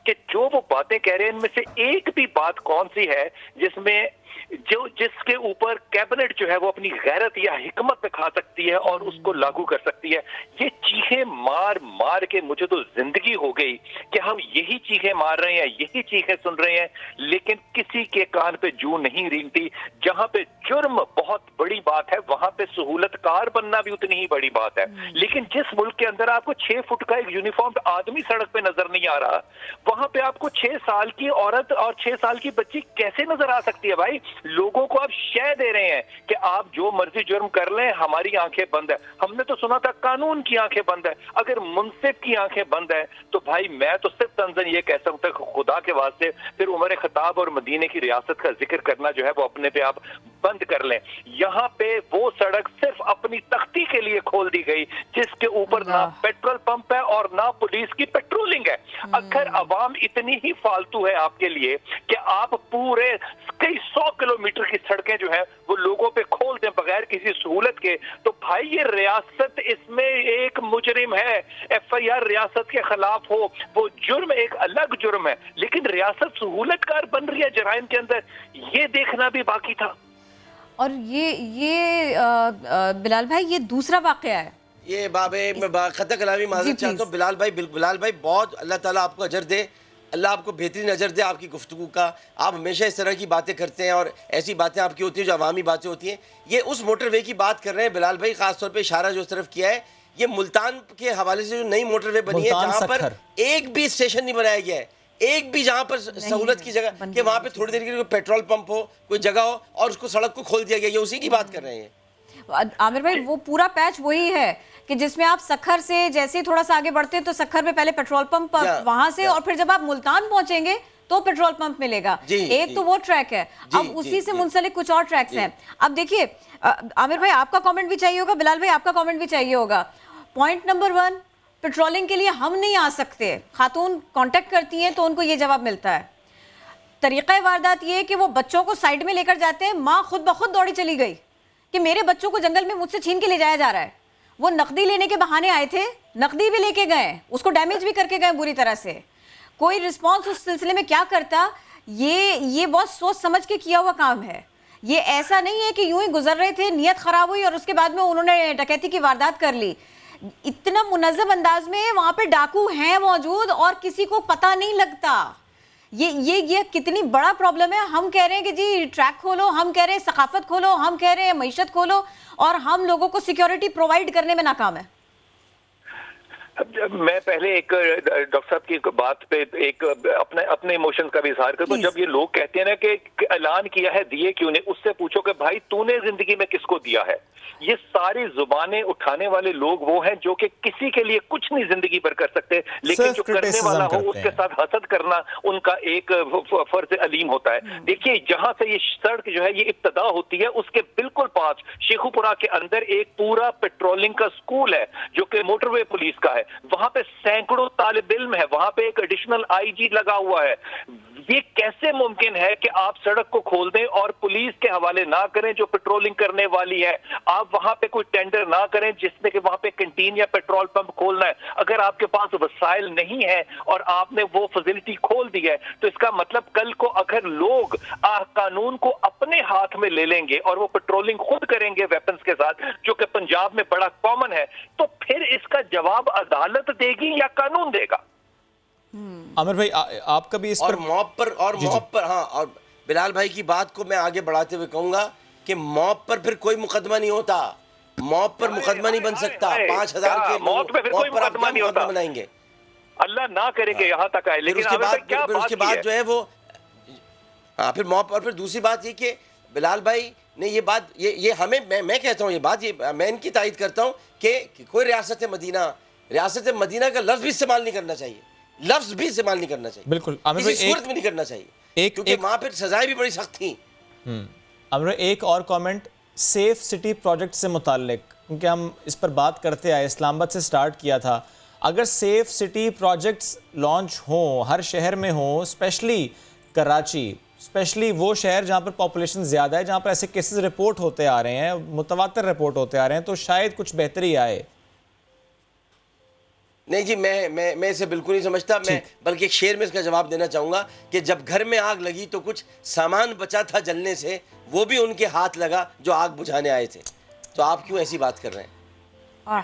کہ جو وہ باتیں کہہ رہے ہیں ان میں سے ایک بھی بات کون سی ہے جس کے اوپر کیبنٹ جو ہے وہ اپنی غیرت یا حکمت دکھا سکتی ہے اور اس کو لاگو کر سکتی ہے. یہ چیخیں مار کے مجھے تو زندگی ہو گئی کہ ہم یہی چیخیں مار رہے ہیں, یہی چیخیں سن رہے ہیں, لیکن کسی کے کان پہ جوں نہیں رینگتی. جہاں پہ جرم بہت بڑی بات ہے وہاں پہ سہولت کار بننا بھی اتنی ہی بڑی بات ہے. لیکن جس ملک کے اندر آپ کو 6 فٹ کا ایک یونیفارم آدمی سڑک پہ نظر نہیں آ رہا, وہاں پہ آپ کو 6 سال کی عورت اور 6 سال کی بچی کیسے نظر آ سکتی ہے؟ بھائی لوگوں کو آپ شے دے رہے ہیں کہ آپ جو مرضی جرم کر لیں, ہماری آنکھیں بند ہے. ہم نے تو سنا تھا قانون کی آنکھیں بند ہے, اگر منصف کی آنکھیں بند ہے تو بھائی میں تو صرف تنزن یہ کہہ سکتا ہوں کہ خدا کے واسطے پھر عمر خطاب اور مدینے کی ریاست کا ذکر کرنا جو ہے وہ اپنے پہ آپ بند کر لیں. یہاں پہ وہ سڑک صرف اپنی تختی کے لیے کھول دی گئی جس کے اوپر نہ پیٹرول پمپ ہے اور نہ پولیس کی پیٹرولنگ ہے. اگر عوام اتنی ہی فالتو ہے آپ کے لیے کہ آپ پورے کئی 100 کلومیٹر کی سڑکیں جو ہیں وہ لوگوں پہ کھول دیں بغیر کسی سہولت کے, تو بھائی یہ ریاست, اس میں ایک مجرم ہے, ایف آئی آر ریاست کے خلاف ہو, وہ جرم ایک الگ جرم ہے, لیکن ریاست سہولت کار بن رہی ہے جرائم کے اندر, یہ دیکھنا بھی باقی تھا. اور یہ بلال بھائی یہ دوسرا واقعہ ہے. یہ میں خطہ کلامی معذرت چاہتا ہوں بلال بھائی بہت اللہ تعالیٰ آپ کو اجر دے. اللہ آپ کو بہترین اجر دے آپ کی گفتگو کا. آپ ہمیشہ اس طرح کی باتیں کرتے ہیں اور ایسی باتیں آپ کی ہوتی ہیں جو عوامی باتیں ہوتی ہیں. یہ اس موٹر وے کی بات کر رہے ہیں بلال بھائی, خاص طور پہ اشارہ جو اس طرف کیا ہے, یہ ملتان کے حوالے سے جو نئی موٹر وے بنی ہے جہاں پر ایک بھی اسٹیشن نہیں بنایا گیا ہے, ایک بھی جہاں پر سہولت کی جگہ کہ وہاں پہ تھوڑی دیر کے لیے پیٹرول پمپ ہو, کوئی جگہ ہو, اور اس کو سڑک کو کھول دیا گیا, یہ اسی کی بات کر رہے ہیں. عامر بھائی وہ پورا پیچ وہی ہے کہ جس میں آپ سکھر سے جیسے ہی تھوڑا سا آگے بڑھتے ہیں تو سکھر میں پہلے پیٹرول پمپ وہاں سے, اور پھر جب آپ ملتان پہنچیں گے تو پیٹرول پمپ ملے گا. ایک تو وہ ٹریک ہے, اب اسی سے منسلک کچھ اور ٹریکس ہیں. اب دیکھیے عامر بھائی آپ کا کامنٹ بھی چاہیے ہوگا, بلال بھائی آپ کا کامنٹ بھی چاہیے ہوگا. پوائنٹ نمبر 1, پیٹرولنگ کے لیے ہم نہیں آ سکتے. خاتون کانٹیکٹ کرتی ہیں تو ان کو یہ جواب ملتا ہے. طریقہ واردات یہ ہے کہ وہ بچوں کو سائڈ میں لے کر جاتے ہیں, ماں خود بخود دوڑی چلی گئی کہ میرے بچوں کو جنگل میں مجھ سے چھین کے لے جایا جا رہا ہے. وہ نقدی لینے کے بہانے آئے تھے, نقدی بھی لے کے گئے, اس کو ڈیمیج بھی کر کے گئے بری طرح سے. کوئی رسپانس اس سلسلے میں کیا کرتا, یہ بہت سوچ سمجھ کے کیا ہوا کام ہے. یہ ایسا نہیں ہے کہ یوں ہی گزر رہے تھے, نیت خراب ہوئی اور اس کے بعد میں انہوں نے ڈکیتی کی واردات کر لی. اتنا منظم انداز میں وہاں پہ ڈاکو ہیں موجود اور کسی کو پتہ نہیں لگتا. یہ کتنی بڑا پرابلم ہے. ہم کہہ رہے ہیں کہ جی ٹریک کھولو, ہم کہہ رہے ہیں ثقافت کھولو, ہم کہہ رہے ہیں معیشت کھولو, اور ہم لوگوں کو سیکیورٹی پرووائڈ کرنے میں ناکام ہے. میں پہلے ایک ڈاکٹر صاحب کی بات پہ ایک اپنے ایموشن کا بھی اظہار کرتا ہوں. جب یہ لوگ کہتے ہیں نا کہ اعلان کیا ہے دیے کیوں نہیں, اس سے پوچھو کہ بھائی تو نے زندگی میں کس کو دیا ہے. یہ ساری زبانیں اٹھانے والے لوگ وہ ہیں جو کہ کسی کے لیے کچھ نہیں زندگی پر کر سکتے, لیکن جو کرنے والا ہو اس کے ساتھ حسد کرنا ان کا ایک فرض علیم ہوتا ہے. دیکھیے جہاں سے یہ سڑک جو ہے یہ ابتدا ہوتی ہے اس کے بالکل پاس شیخو پورہ کے اندر ایک پورا پیٹرولنگ کا سکول ہے جو کہ موٹر وے پولیس کا ہے. وہاں پہ سینکڑوں طالب علم ہے, وہاں پہ ایک ایڈیشنل IG لگا ہوا ہے. یہ کیسے ممکن ہے کہ آپ سڑک کو کھول دیں اور پولیس کے حوالے نہ کریں جو پیٹرولنگ کرنے والی ہے, آپ وہاں پہ کوئی ٹینڈر نہ کریں جس میں کہ وہاں پہ کنٹین یا پیٹرول پمپ کھولنا ہے. اگر آپ کے پاس وسائل نہیں ہے اور آپ نے وہ فیسلٹی کھول دی ہے تو اس کا مطلب کل کو اگر لوگ قانون کو اپنے ہاتھ میں لے لیں گے اور وہ پیٹرولنگ خود کریں گے ویپنز کے ساتھ, جو کہ پنجاب میں بڑا کامن ہے, تو پھر اس کا جواب عدالت دے گی یا قانون دے گا. عامر بھائی آپ کا بھی اس اور موب پر ہاں, اور بلال بھائی کی بات کو میں آگے بڑھاتے ہوئے کہوں گا کہ موب پر پھر کوئی مقدمہ نہیں ہوتا, موب پر مقدمہ نہیں بن سکتا. 5,000 کے موت پہ پھر کوئی مقدمہ نہیں ہوتا, بنائیں گے اللہ نہ کرے کہ یہاں تک آئے. لیکن اس کے بعد جو ہے وہ پھر موب. اور پھر دوسری بات یہ کہ بلال بھائی نے یہ بات یہ ہمیں میں کہتا ہوں, یہ بات یہ میں ان کی تائید کرتا ہوں کہ کوئی ریاست مدینہ کا لفظ بھی استعمال نہیں کرنا چاہیے, لفظ بھی استعمال نہیں کرنا چاہیے, بالکل کسی صورت میں نہیں کرنا چاہیے, کیونکہ وہاں پھر سزائیں بھی بڑی سخت تھیں. عامر ایک اور کامنٹ سیف سٹی پروجیکٹ سے متعلق, کیونکہ ہم اس پر بات کرتے آئے, اسلام آباد سے سٹارٹ کیا تھا. اگر سیف سٹی پروجیکٹس لانچ ہوں, ہر شہر میں ہوں, اسپیشلی کراچی, اسپیشلی وہ شہر جہاں پر پاپولیشن زیادہ ہے, جہاں پر ایسے کیسز رپورٹ ہوتے آ رہے ہیں, متواتر رپورٹ ہوتے آ رہے ہیں, تو شاید کچھ بہتری آئے. نہیں جی, میں اسے بالکل نہیں سمجھتا. میں بلکہ ایک شعر میں اس کا جواب دینا چاہوں گا کہ جب گھر میں آگ لگی تو کچھ سامان بچا تھا جلنے سے, وہ بھی ان کے ہاتھ لگا جو آگ بجھانے آئے تھے. تو آپ کیوں ایسی بات کر رہے ہیں؟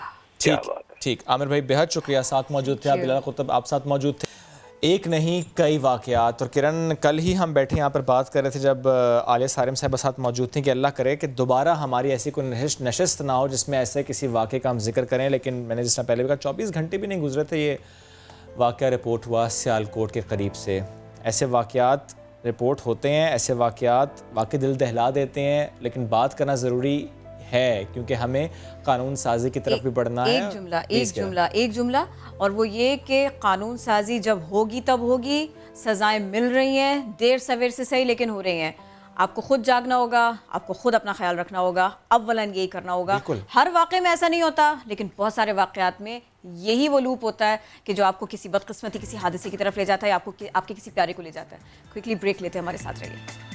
ٹھیک عامر بھائی بہت شکریہ, ساتھ موجود تھے. بلال قطب آپ ساتھ موجود تھے. ایک نہیں کئی واقعات, اور کرن کل ہی ہم بیٹھے یہاں پر بات کر رہے تھے جب عالیہ صارم صاحبہ ساتھ موجود تھیں کہ اللہ کرے کہ دوبارہ ہماری ایسی کوئی نشست نہ ہو جس میں ایسے کسی واقعے کا ہم ذکر کریں. لیکن میں نے جس طرح پہلے بھی کہا 24 گھنٹے بھی نہیں گزرے تھے یہ واقعہ رپورٹ ہوا سیالکوٹ کے قریب سے. ایسے واقعات رپورٹ ہوتے ہیں, ایسے واقعات واقعی دل دہلا دیتے ہیں, لیکن بات کرنا ضروری ہے کیونکہ ہمیں قانون سازی کی طرف بھی بڑھنا ہے. ایک جملہ اور وہ یہ کہ قانون سازی جب ہوگی تب ہوگی, سزائیں مل رہی ہیں, دیر سویر سے صحیح لیکن ہو رہی ہیں. آپ کو خود جاگنا ہوگا, آپ کو خود اپنا خیال رکھنا ہوگا, اولاً یہی کرنا ہوگا. ہر واقعے میں ایسا نہیں ہوتا, لیکن بہت سارے واقعات میں یہی وہ لوپ ہوتا ہے کہ جو آپ کو کسی بدقسمتی, کسی حادثے کی طرف لے جاتا ہے, آپ کے کسی پیارے کو لے جاتا ہے. کوئکلی بریک لیتے ہیں, ہمارے ساتھ رہیے.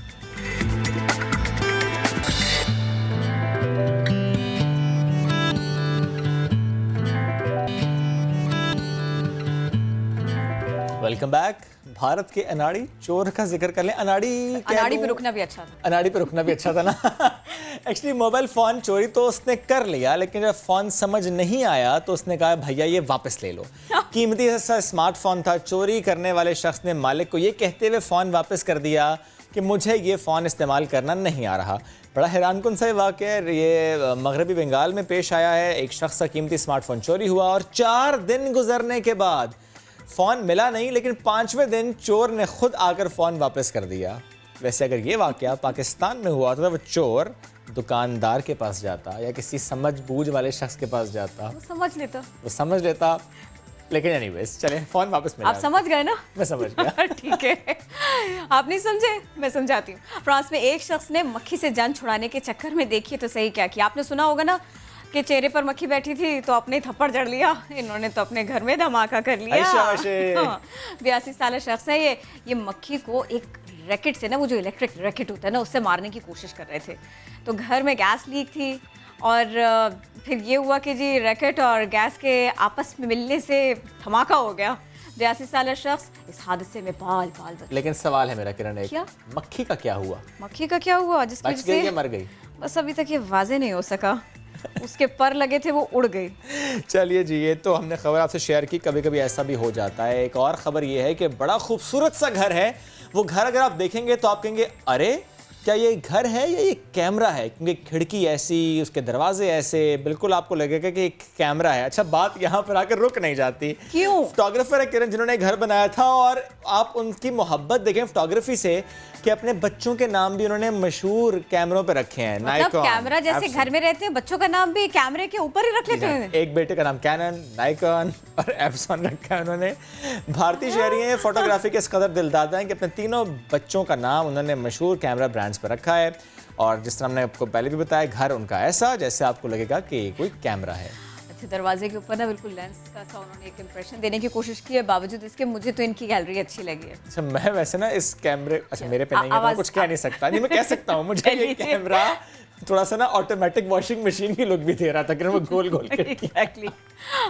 Welcome back. بھارت کے اناڑی چور کا ذکر کر لیں. اناڑی پہ رکنا بھی اچھا تھا. اناڑی پہ رکنا بھی اچھا تھا نا. ایکچولی موبائل فون چوری تو اس نے کر لیا, لیکن جب فون سمجھ نہیں آیا تو اس نے کہا بھیا یہ واپس لے لو. قیمتی سا اسمارٹ فون تھا. چوری کرنے والے شخص نے مالک کو یہ کہتے ہوئے فون واپس کر دیا کہ مجھے یہ فون استعمال کرنا نہیں آ رہا. بڑا حیران کن سا واقعہ ہے. یہ مغربی بنگال میں پیش آیا ہے. ایک شخص کا قیمتی اسمارٹ فون چوری ہوا اور 4 دن گزرنے کے بعد فون ملا نہیں, لیکن 5ویں دن چور نے خود آ کر فون واپس کر دیا. ویسے اگر یہ واقعہ پاکستان میں ہوا تو وہ چور دکاندار کے پاس جاتا یا کسی سمجھ بوجھ والے شخص کے پاس جاتا, وہ سمجھ لیتا. لیکن اینی ویز چلیں فون واپس ملا. آپ سمجھ گئے نا؟ میں سمجھ گیا. ٹھیک ہے, آپ نہیں سمجھے, میں سمجھاتی ہوں. فرانس میں ایک شخص نے مکھی سے جان چھڑانے کے چکر میں دیکھیے تو صحیح کیا کیا. آپ نے سنا ہوگا نا کہ چہرے پر مکھی بیٹھی تھی تو اپنے تھپڑ جڑ لیا. انہوں نے تو اپنے گھر میں دھماکہ کر لیا. 82 سالہ شخص ہے یہ مکھی کو ایک ریکٹ سے نا, وہ جو الیکٹرک ریکٹ ہوتا ہے نا, اس سے مارنے کی کوشش کر رہے تھے. تو گھر میں گیس لیک تھی اور پھر یہ ہوا کہ جی ریکٹ اور گیس کے آپس میں ملنے سے دھماکہ ہو گیا. 82 سالہ شخص اس حادثے میں بال بچ. لیکن سوال ہے میرا کرن, ایک مکھی کا کیا ہوا؟ مکھی کا کیا ہوا جس کی وجہ سے مر گئی؟ بس ابھی تک یہ واضح نہیں ہو سکا. اس کے پر لگے تھے وہ اڑ گئی. چلیے جی, یہ تو ہم نے خبر آپ سے شیئر کی. کبھی کبھی ایسا بھی ہو جاتا ہے. ایک اور خبر یہ ہے کہ بڑا خوبصورت سا گھر ہے. وہ گھر اگر آپ دیکھیں گے تو آپ کہیں گے ارے کیا یہ گھر ہے یا یہ کیمرہ ہے, کیونکہ کھڑکی ایسی, اس کے دروازے ایسے, بالکل آپ کو لگے گا کہ ایک کیمرہ ہے. اچھا بات یہاں پر آ کر رک نہیں جاتی. کیوں؟ فوٹوگرافر ہے کرن جنہوں نے گھر بنایا تھا, اور آپ ان کی محبت دیکھیں فوٹوگرافی سے کہ اپنے بچوں کے نام بھی انہوں نے مشہور کیمروں پہ رکھے ہیں. مطلب کیمرہ جیسے گھر میں رہتے ہیں, بچوں کا نام بھی کیمرے کے اوپر ہی رکھ لیتے ہیں. ایک بیٹے کا نام کینن, نائکون اور ایپسون رکھا ہے انہوں نے. بھارتی شہری ہیں, فوٹوگرافی کے اس قدر دلدادہ ہیں کہ اپنے تینوں بچوں کا نام انہوں نے مشہور کیمرہ برانڈز پہ رکھا ہے. اور جس طرح ہم نے آپ کو پہلے بھی بتایا, گھر ان کا ایسا جیسے آپ کو لگے گا کہ کوئی کیمرہ ہے. اچھا, دروازے کے اوپر نا بالکل لینس کا سا انہوں نے ایک امپریشن دینے کی کوشش کی ہے, باوجود اس کے مجھے تو ان کی گیلری اچھی لگی ہے. اچھا, میں ویسے نا اس کیمرے, اچھا میرے پہ نہیں ہے, میں کچھ کہہ نہیں سکتا. نہیں, میں کہہ سکتا ہوں, مجھے یہ کیمرہ تھوڑا سا نا آٹومیٹک واشنگ مشین کی لک بھی دے رہا تھا کہ وہ گول گول کے. ایگزیکٹلی.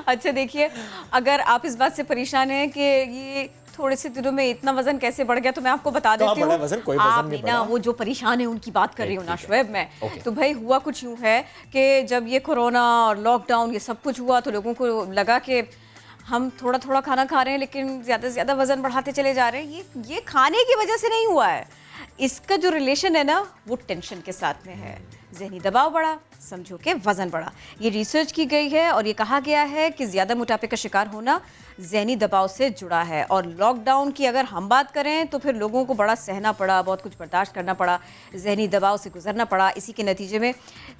اچھا دیکھیے, اگر آپ اس بات سے پریشان ہیں کہ یہ تھوڑے سے دنوں میں اتنا وزن کیسے بڑھ گیا, تو میں آپ کو بتا دیتی ہوں. آپ نا وہ جو پریشان ہے ان کی بات کر رہی ہوں نا شعیب میں. تو بھائی ہوا کچھ یوں ہے کہ جب یہ کورونا اور لاک ڈاؤن یہ سب کچھ ہوا تو لوگوں کو لگا کہ ہم تھوڑا تھوڑا کھانا کھا رہے ہیں لیکن زیادہ سے زیادہ وزن بڑھاتے چلے جا رہے ہیں. یہ کھانے کی وجہ سے نہیں ہوا ہے. اس کا جو ریلیشن ہے نا وہ ٹینشن کے ساتھ میں ہے. ذہنی دباؤ بڑھا, سمجھو کہ وزن بڑھا. یہ ریسرچ کی گئی ہے اور یہ کہا گیا ہے کہ زیادہ موٹاپے کا شکار ہونا ذہنی دباؤ سے جڑا ہے. اور لاک ڈاؤن کی اگر ہم بات کریں تو پھر لوگوں کو بڑا سہنا پڑا, بہت کچھ برداشت کرنا پڑا, ذہنی دباؤ سے گزرنا پڑا. اسی کے نتیجے میں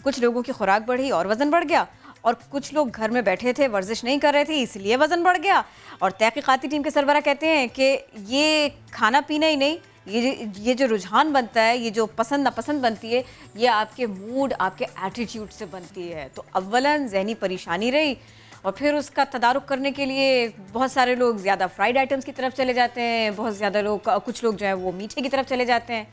کچھ لوگوں کی خوراک بڑھی اور وزن بڑھ گیا, اور کچھ لوگ گھر میں بیٹھے تھے, ورزش نہیں کر رہے تھے, اس لیے وزن بڑھ گیا. اور تحقیقاتی ٹیم کے سربراہ کہتے ہیں کہ یہ کھانا پینا ہی نہیں, یہ جو رجحان بنتا ہے, یہ جو پسند ناپسند بنتی ہے, یہ آپ کے موڈ, آپ کے ایٹیٹیوڈ سے بنتی ہے. تو اولاً ذہنی پریشانی رہی, اور پھر اس کا تدارک کرنے کے لیے بہت سارے لوگ زیادہ فرائیڈ آئٹمس کی طرف چلے جاتے ہیں, بہت زیادہ لوگ, کچھ لوگ جو ہیں وہ میٹھے کی طرف چلے جاتے ہیں.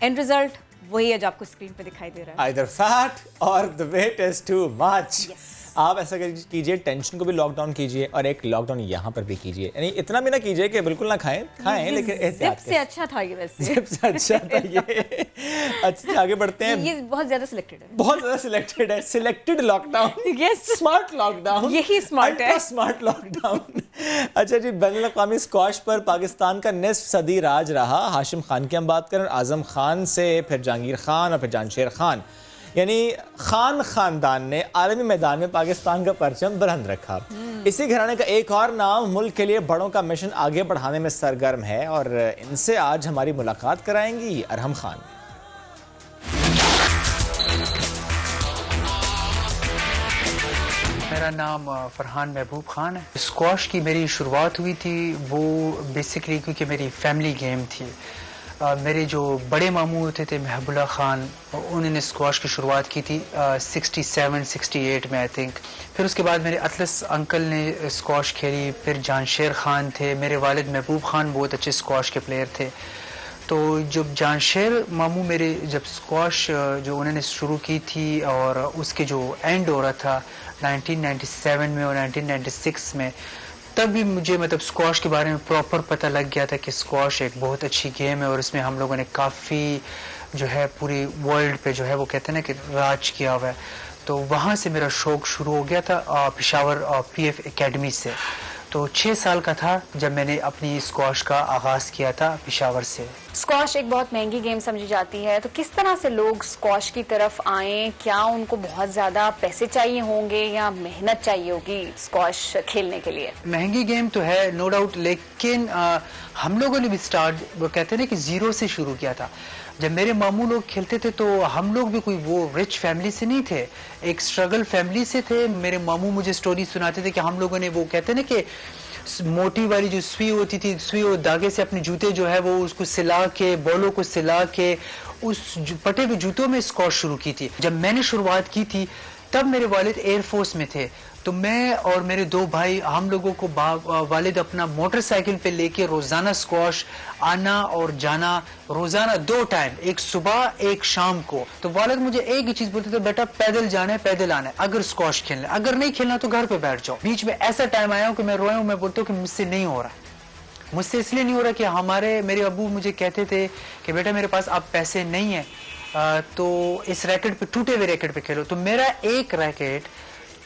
اینڈ رزلٹ وہی ہے جو آپ کو اسکرین پہ دکھائی دے رہا ہے. Either fat or the weight is too much. آپ ایسا کیجئے, ٹینشن کو بھی لاک ڈاؤن کیجئے اور ایک لاک ڈاؤن یہاں پر بھی کیجئے. یعنی اتنا بھی نہ کیجئے کہ بالکل نہ کھائیں لیکن احتیاط سے اچھا تھا یہ, ویسے زپ سے اچھا تھا یہ. اچھا آگے بڑھتے ہیں. یہ بہت زیادہ سلیکٹڈ ہے, بہت زیادہ سلیکٹڈ ہے. Selected lockdown, smart lockdown, یہی اسمارٹ ہے, اسمارٹ لاک ڈاؤن. اچھا جی, بین الاقوامی اسکواش پر پاکستان کا نصف صدی راج رہا. ہاشم خان کی ہم بات کریں, اعظم خان سے پھر جہانگیر خان اور پھر جانشیر خان, یعنی خان خاندان نے عالمی میدان میں پاکستان کا پرچم بلند رکھا. اسی گھرانے کا ایک اور نام ملک کے لیے بڑوں کا مشن آگے بڑھانے میں سرگرم ہے, اور ان سے آج ہماری ملاقات کرائیں گی ارحم خان. میرا نام فرحان محبوب خان ہے. اسکواش کی میری شروعات ہوئی تھی وہ بیسکلی کیونکہ میری فیملی گیم تھی. میرے جو بڑے ماموں ہوتے تھے محب اللہ خان, انہوں نے اسکواش کی شروعات کی تھی 67-68 میں آئی تھنک. پھر اس کے بعد میرے اطلس انکل نے اسکواش کھیلی, پھر جانشیر خان تھے, میرے والد محبوب خان بہت اچھے اسکواش کے پلیئر تھے. تو جب جانشیر ماموں میرے جب اسکواش جو انہوں نے شروع کی تھی اور اس کے جو اینڈ ہو رہا تھا 1997 میں اور 1996 میں, تب بھی مجھے مطلب اسکواش کے بارے میں پراپر پتہ لگ گیا تھا کہ اسکواش ایک بہت اچھی گیم ہے اور اس میں ہم لوگوں نے کافی جو ہے پوری ورلڈ پہ جو ہے وہ کہتے ہیں نا کہ راج کیا ہوا ہے. تو وہاں سے میرا شوق شروع ہو گیا تھا پشاور پی ایف اکیڈمی سے. تو 6 سال کا تھا جب میں نے اپنی اسکواش کا آغاز کیا تھا پشاور سے. اسکواش ایک بہت مہنگی گیم سمجھی جاتی ہے، تو کس طرح سے لوگ اسکواش کی طرف آئیں؟ کیا ان کو بہت زیادہ پیسے چاہیے ہوں گے یا محنت چاہیے ہوگی اسکواش کھیلنے کے لیے؟ مہنگی گیم تو ہے نو ڈاؤٹ، لیکن ہم لوگوں نے بھی اسٹارٹ وہ کہتے ہیں نا کہ زیرو سے شروع کیا تھا. جب میرے ماموں لوگ کھیلتے تھے تو ہم لوگ بھی کوئی وہ رچ فیملی سے نہیں تھے، ایک اسٹرگل فیملی سے تھے. میرے ماموں مجھے سٹوری سناتے تھے کہ ہم لوگوں نے وہ کہتے ہیں نا کہ موٹی والی جو سوئی ہوتی تھی، سوئی اور دھاگے سے اپنے جوتے جو ہے وہ اس کو سلا کے، بالوں کو سلا کے اس پٹے ہوئے جوتوں میں اسکواش شروع کی تھی. جب میں نے شروعات کی تھی تب میرے والد ایئر فورس میں تھے، تو میں اور میرے 2 بھائی ہم لوگوں کو والد اپنا موٹر سائیکل پہ لے کے روزانہ اسکواش آنا اور جانا، روزانہ 2 ٹائم، ایک صبح ایک شام کو. تو والد مجھے ایک ہی چیز بولتے تھے، بیٹا پیدل جانا ہے پیدل آنا ہے، اگر اسکواش کھیلنا ہے، اگر نہیں کھیلنا تو گھر پہ بیٹھ جاؤ. بیچ میں ایسا ٹائم آیا ہوں کہ میں رویا ہوں، میں بولتا ہوں کہ مجھ سے نہیں ہو رہا. مجھ سے اس لیے نہیں ہو رہا کہ میرے ابو مجھے کہتے تھے کہ بیٹا میرے پاس اب پیسے نہیں ہیں تو اس ریکٹ پہ، ٹوٹے ہوئے ریکٹ پہ کھیلو. تو میرا ایک ریکٹ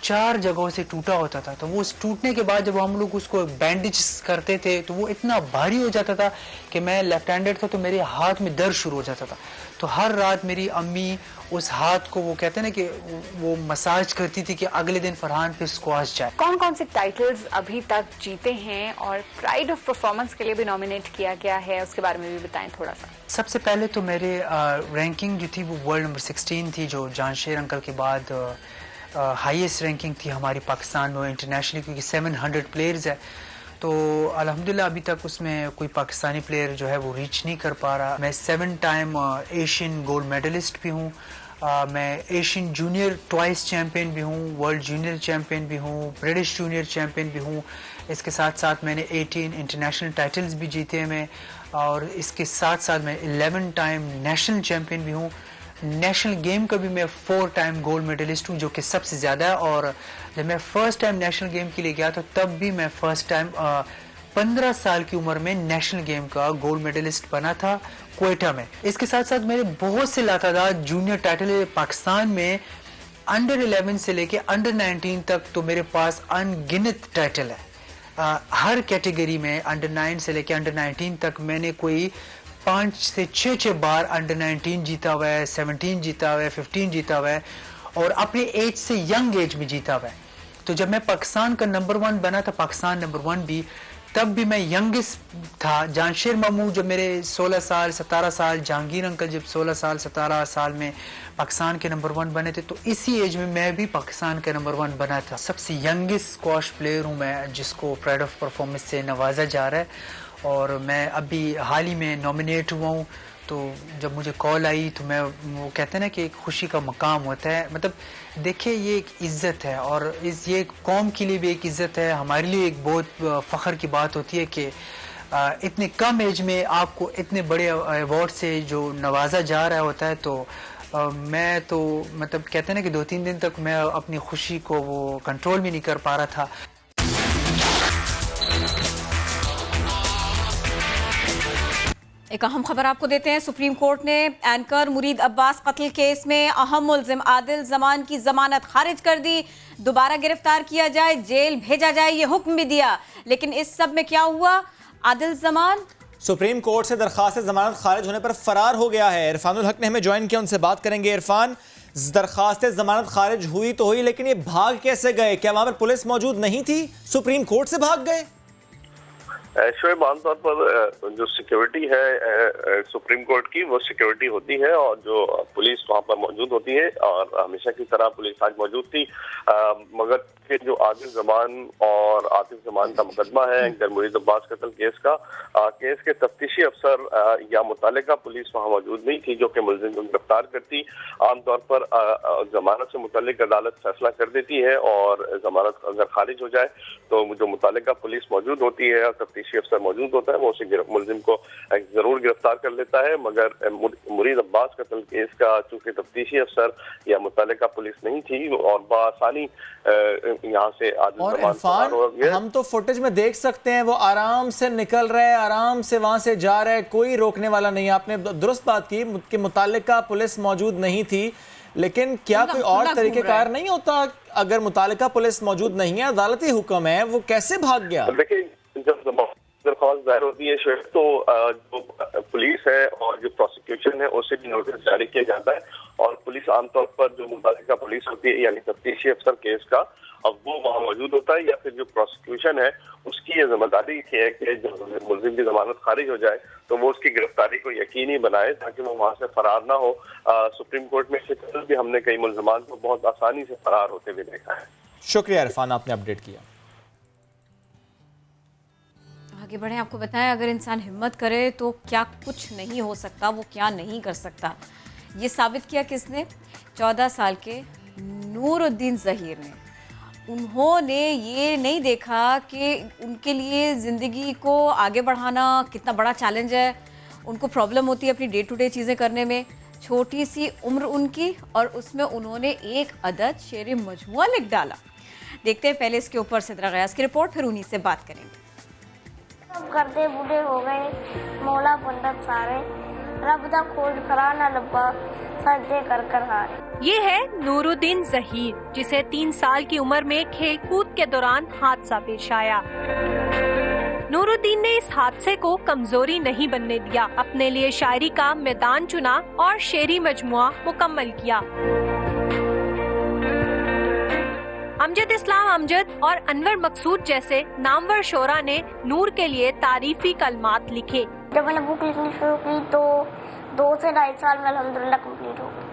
4 جگہوں سے ٹوٹا ہوتا تھا. تو وہ اس ٹوٹنے کے بعد جب ہم لوگ اس کو بینڈیج کرتے تھے تو وہ اتنا بھاری ہو جاتا تھا کہ میں لیفٹ ہینڈڈ تھا تو میرے ہاتھ میں درد شروع ہو جاتا تھا. تو ہر رات میری امی اس ہاتھ کو وہ کہتے ہیں نا کہ وہ مساج کرتی تھی کہ اگلے دن فرحان پہ اسکواش جائے. کون کون سے ٹائٹلز ابھی تک جیتے ہیں اور پرائڈ آف پرفارمنس کے لیے بھی نامینیٹ کیا گیا ہے، اس کے بارے میں بھی بتائیں تھوڑا سا. سب سے پہلے تو میرے رینکنگ جو تھی وہ ورلڈ نمبر 16 تھی، جو جان شیر انکل کے بعد ہائیسٹ رینکنگ تھی ہماری پاکستان میں انٹرنیشنلی، کیونکہ 700 پلیئرز ہے. تو الحمدللہ ابھی تک اس میں کوئی پاکستانی پلیئر جو ہے وہ ریچ نہیں کر پا رہا. میں 7 ٹائم ایشین گولڈ میڈلسٹ بھی ہوں، میں ایشین جونیئر ٹوائس چیمپئن بھی ہوں، ورلڈ جونیئر چیمپئن بھی ہوں، برٹش جونیئر چیمپئن بھی ہوں. اس کے ساتھ ساتھ میں نے 18 انٹرنیشنل ٹائٹلز بھی جیتے ہیں میں، اور اس کے ساتھ ساتھ میں 11 ٹائم نیشنل چیمپئن بھی ہوں. نیشنل گیم کا بھی میں 4 ٹائم گولڈ میڈلسٹ ہوں، جو کہ سب سے زیادہ ہے. اور جب میں فرسٹ ٹائم نیشنل گیم کے لیے گیا تو تب بھی میں فرسٹ ٹائم 15 سال کی عمر میں نیشنل گیم کا گولڈ میڈلسٹ بنا تھا کوئٹہ میں. اس کے ساتھ ساتھ میرے بہت سے لاتعداد جونیئر ٹائٹل پاکستان میں، انڈر 11 سے لے کے انڈر 19 تک تو میرے پاس ان گنت ٹائٹل ہے. ہر کیٹیگری میں انڈر 9 سے لے کے انڈر 19 تک میں نے کوئی 5 سے 6 بار انڈر 19 جیتا ہوا ہے، 17 جیتا ہوا ہے، 15 جیتا ہوا ہے، اور اپنے ایج سے ینگ ایج میں جیتا ہوا ہے. تو جب میں پاکستان کا نمبر 1 بنا تھا، پاکستان نمبر 1 بھی، تب بھی میں ینگسٹ تھا. جانشیر ماموں جب میرے 16 سال 17 سال، جہانگیر انکل جب 16 سال 17 سال میں پاکستان کے نمبر 1 بنے تھے، تو اسی ایج میں بھی پاکستان کے نمبر 1 بنا تھا. سب سے ینگسٹ اسکواش پلیئر ہوں میں جس کو پرائڈ آف پرفارمنس سے نوازا جا رہا ہے. اور میں ابھی حال ہی میں نامینیٹ ہوا ہوں. تو جب مجھے کال آئی تو میں وہ کہتے ہیں نا کہ ایک خوشی کا مقام ہوتا ہے. مطلب دیکھیں یہ ایک عزت ہے، اور یہ ایک قوم کے لیے بھی ایک عزت ہے. ہمارے لیے ایک بہت فخر کی بات ہوتی ہے کہ اتنے کم ایج میں آپ کو اتنے بڑے ایوارڈ سے جو نوازا جا رہا ہوتا ہے. تو میں تو مطلب کہتے ہیں نا کہ 2-3 دن تک میں اپنی خوشی کو وہ کنٹرول بھی نہیں کر پا رہا تھا. ایک اہم خبر آپ کو دیتے ہیں. سپریم کورٹ نے اینکر مرید عباس قتل کیس میں اہم ملزم عادل زمان کی ضمانت خارج کر دی. دوبارہ گرفتار کیا جائے، جیل بھیجا جائے، یہ حکم بھی دیا. لیکن اس سب میں کیا ہوا؟ عادل زمان سپریم کورٹ سے درخواست ضمانت خارج ہونے پر فرار ہو گیا ہے. عرفان الحق نے ہمیں جوائن کیا، ان سے بات کریں گے. عرفان، درخواست ضمانت خارج ہوئی تو ہوئی، لیکن یہ بھاگ کیسے گئے؟ کیا وہاں پر پولیس موجود نہیں تھی؟ سپریم کورٹ سے بھاگ گئے؟ شعیب، عام طور پر جو سیکیورٹی ہے سپریم کورٹ کی، وہ سیکیورٹی ہوتی ہے اور جو پولیس وہاں پر موجود ہوتی ہے، اور ہمیشہ کی طرح پولیس آج موجود تھی. مگر جو عادل زمان اور عاطف زمان کا مقدمہ ہے اینکر مرید عباس قتل کیس کا، کیس کے تفتیشی افسر یا متعلقہ پولیس وہاں موجود نہیں تھی جو کہ ملزم کو گرفتار کرتی. عام طور پر ضمانت سے متعلق عدالت فیصلہ کر دیتی ہے، اور ضمانت اگر خارج ہو جائے تو جو متعلقہ پولیس موجود ہوتی ہے اور تفتیشی افسر موجود ہوتا ہے، وہ اسے ملزم کو ضرور گرفتار گرفتار کر لیتا ہے، مگر مرید عباس قتل کیس کا چونکہ تفتیشی افسر یا متعلقہ پولیس نہیں تھی اور بآسانی یہاں سے عادل اور زمان فرار ہو گیا۔ ہم تو فوٹیج میں دیکھ سکتے ہیں وہ آرام سے نکل رہے، آرام سے وہاں سے جا رہے، کوئی روکنے والا نہیں۔ آپ نے درست بات کی کہ متعلقہ پولیس موجود نہیں تھی، لیکن کیا کوئی اور طریقہ کار نہیں ہوتا؟ اگر متعلقہ پولیس موجود نہیں ہے، عدالتی حکم ہے، وہ کیسے بھاگ گیا؟ دیکھیں جب درخواست دائر ہوتی ہے تو جو پولیس ہے اور جو پروسیکیوشن ہے اسے بھی نوٹس جاری کیا جاتا ہے، اور پولیس عام طور پر جو متعلقہ پولیس ہوتی ہے یعنی تفتیشی افسر کیس کا، اب وہ وہاں موجود ہوتا ہے، یا پھر جو پروسیکیوشن ہے اس کی یہ ذمہ داری ہے کہ جب ملزم کی ضمانت خارج ہو جائے تو وہ اس کی گرفتاری کو یقینی بنائے تاکہ وہ وہاں سے فرار نہ ہو۔ سپریم کورٹ میں سے بھی ہم نے کئی ملزمان کو بہت آسانی سے فرار ہوتے ہوئے دیکھا ہے۔ شکریہ عرفان، آپ نے اپڈیٹ کیا۔ آگے بڑھیں، آپ کو بتائیں اگر انسان ہمت کرے تو کیا کچھ نہیں ہو سکتا، وہ کیا نہیں کر سکتا۔ یہ ثابت کیا کس نے؟ 14 سال کے نور الدین ظہیر نے۔ انہوں نے یہ نہیں دیکھا کہ ان کے لیے زندگی کو آگے بڑھانا کتنا بڑا چیلنج ہے، ان کو پرابلم ہوتی ہے اپنی ڈے ٹو ڈے چیزیں کرنے میں۔ چھوٹی سی عمر ان کی، اور اس میں انہوں نے ایک عدد شعری مجموعہ لکھ ڈالا۔ دیکھتے ہیں پہلے اس کے اوپر صدرہ غیاث کی رپورٹ، پھر انہی سے بات کریں گے۔ سب کرتے بوڑھے ہو گئے مولا پنڈت سارے، رب دا کھوج کرا نہ لبا سجدے کر کر ہارے۔ یہ ہے نور الدین ظہیر، جسے 3 سال کی عمر میں کھیل کود کے دوران حادثہ پیش آیا۔ نور الدین نے اس حادثے کو کمزوری نہیں بننے دیا، اپنے لیے شاعری کا میدان چنا اور شعری مجموعہ مکمل کیا۔ امجد اسلام امجد اور انور مقصود جیسے نامور شعراء نے نور کے لیے تعریفی کلمات لکھے۔ جب میں نے بک لکھنی شروع کی تو 2 سے 2.5 سال میں الحمدللہ کمپلیٹ ہو گئی۔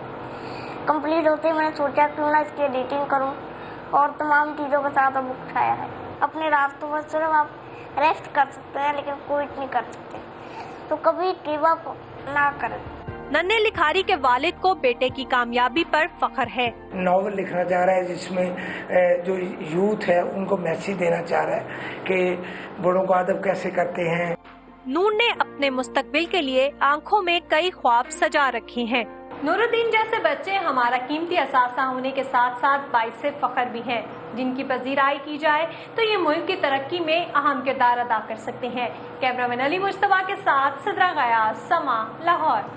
کمپلیٹ ہوتے میں نے سوچا کیوں نہ اس کی ایڈیٹنگ کروں، اور تمام چیزوں کے ساتھ بک چھایا ہے۔ اپنے راستوں پر صرف آپ ریسٹ کر سکتے ہیں لیکن کوئی نہیں کر سکتے، تو کبھی گیو اپ نہ کریں۔ ننھے لکھاری کے والد کو بیٹے کی کامیابی پر فخر ہے۔ ناول لکھنا چاہ رہا ہے جس میں جو یوتھ ہے ان کو میسیج دینا چاہ رہا ہے کہ بڑوں کا ادب کیسے کرتے ہیں۔ نور نے اپنے مستقبل کے لیے آنکھوں میں کئی خواب سجا رکھے ہیں۔ نور الدین جیسے بچے ہمارا قیمتی اثاثہ ہونے کے ساتھ ساتھ باعث فخر بھی ہیں، جن کی پذیرائی کی جائے تو یہ ملک کی ترقی میں اہم کردار ادا کر سکتے ہیں۔ کیمرہ مین علی مجتبیٰ کے ساتھ صدرہ غیاث، سما، لاہور۔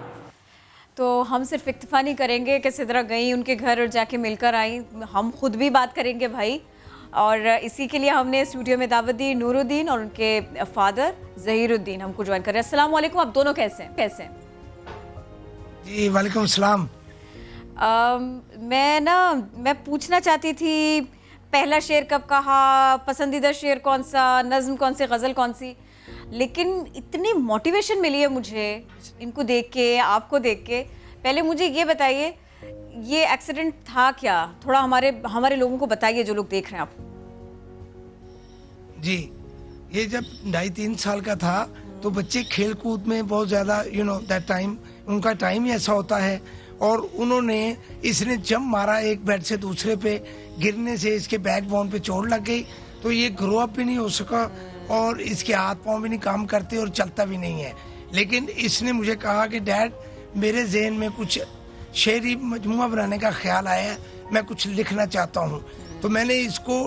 تو ہم صرف اکتفا نہیں کریں گے کہ صدرہ گئیں ان کے گھر اور جا کے مل کر آئیں، ہم خود بھی بات کریں گے بھائی، اور اسی کے لیے ہم نے اسٹوڈیو میں دعوت دی نور الدین اور ان کے فادر ظہیر الدین ہم کو جوائن کر رہے ہیں۔ السلام علیکم، آپ دونوں کیسے ہیں؟ جی وعلیکم السلام۔ میں پوچھنا چاہتی تھی پہلا شعر کب کہا، پسندیدہ شعر کون سا، نظم کون سی، غزل کون سی، لیکن اتنی موٹیویشن ملی ہے مجھے ان کو دیکھ کے، آپ کو دیکھ کے۔ پہلے مجھے یہ بتائیے یہ ایکسیڈنٹ تھا کیا، تھوڑا ہمارے لوگوں کو بتائیے جو لوگ دیکھ رہے ہیں آپ۔ جی یہ جب 2.5-3 سال کا تھا تو بچے کھیل کود میں بہت زیادہ دیٹ ٹائم ان کا ٹائم ہی ایسا ہوتا ہے، اور انہوں نے اس نے جمپ مارا ایک بیڈ سے دوسرے پہ، گرنے سے اس کے بیک بون پہ چوٹ لگ گئی، تو یہ گرو اپ بھی نہیں ہو سکا اور اس کے ہاتھ پاؤں بھی نہیں کام کرتے اور چلتا بھی نہیں ہے۔ لیکن اس نے مجھے کہا کہ ڈیڈ میرے ذہن میں کچھ شعری مجموعہ بنانے کا خیال آیا ہے، میں کچھ لکھنا چاہتا ہوں۔ تو میں نے اس کو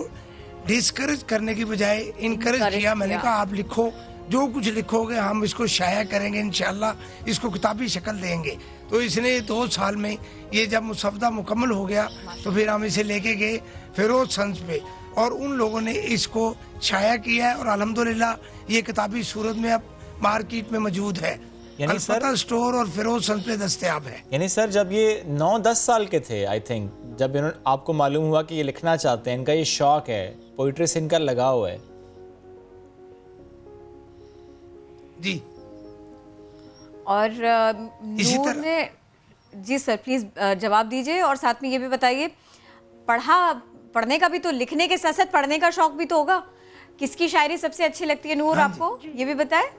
ڈسکریج کرنے کی بجائے انکریج کیا، میں نے کہا آپ لکھو، جو کچھ لکھو گے ہم اس کو شائع کریں گے، انشاءاللہ اس کو کتابی شکل دیں گے۔ تو اس نے 2 سال میں یہ جب مسودہ مکمل ہو گیا تو پھر ہم اسے لے کے گئے فیروز سنس پہ، اور ان لوگوں نے اس کو شائع کیا ہے، اور الحمدللہ یہ کتابی صورت میں اب مارکیٹ میں موجود ہے، یعنی الفتح سٹور اور فیروز سنس پہ دستیاب ہے۔ یعنی سر جب یہ 9-10 سال کے تھے آئی تھنک، جب آپ کو معلوم ہوا کہ یہ لکھنا چاہتے ہیں، ان کا یہ شوق ہے، پوئٹری سے ان کا لگاؤ ہے۔ جی اور نور نے، جی سر پلیز جواب دیجئے، اور ساتھ میں یہ بھی بتائیے پڑھنے کا بھی تو، لکھنے کے ساتھ ساتھ پڑھنے کا شوق بھی تو ہوگا، کس کی شاعری سب سے اچھی لگتی ہے نور آپ کو، یہ بھی بتائیں۔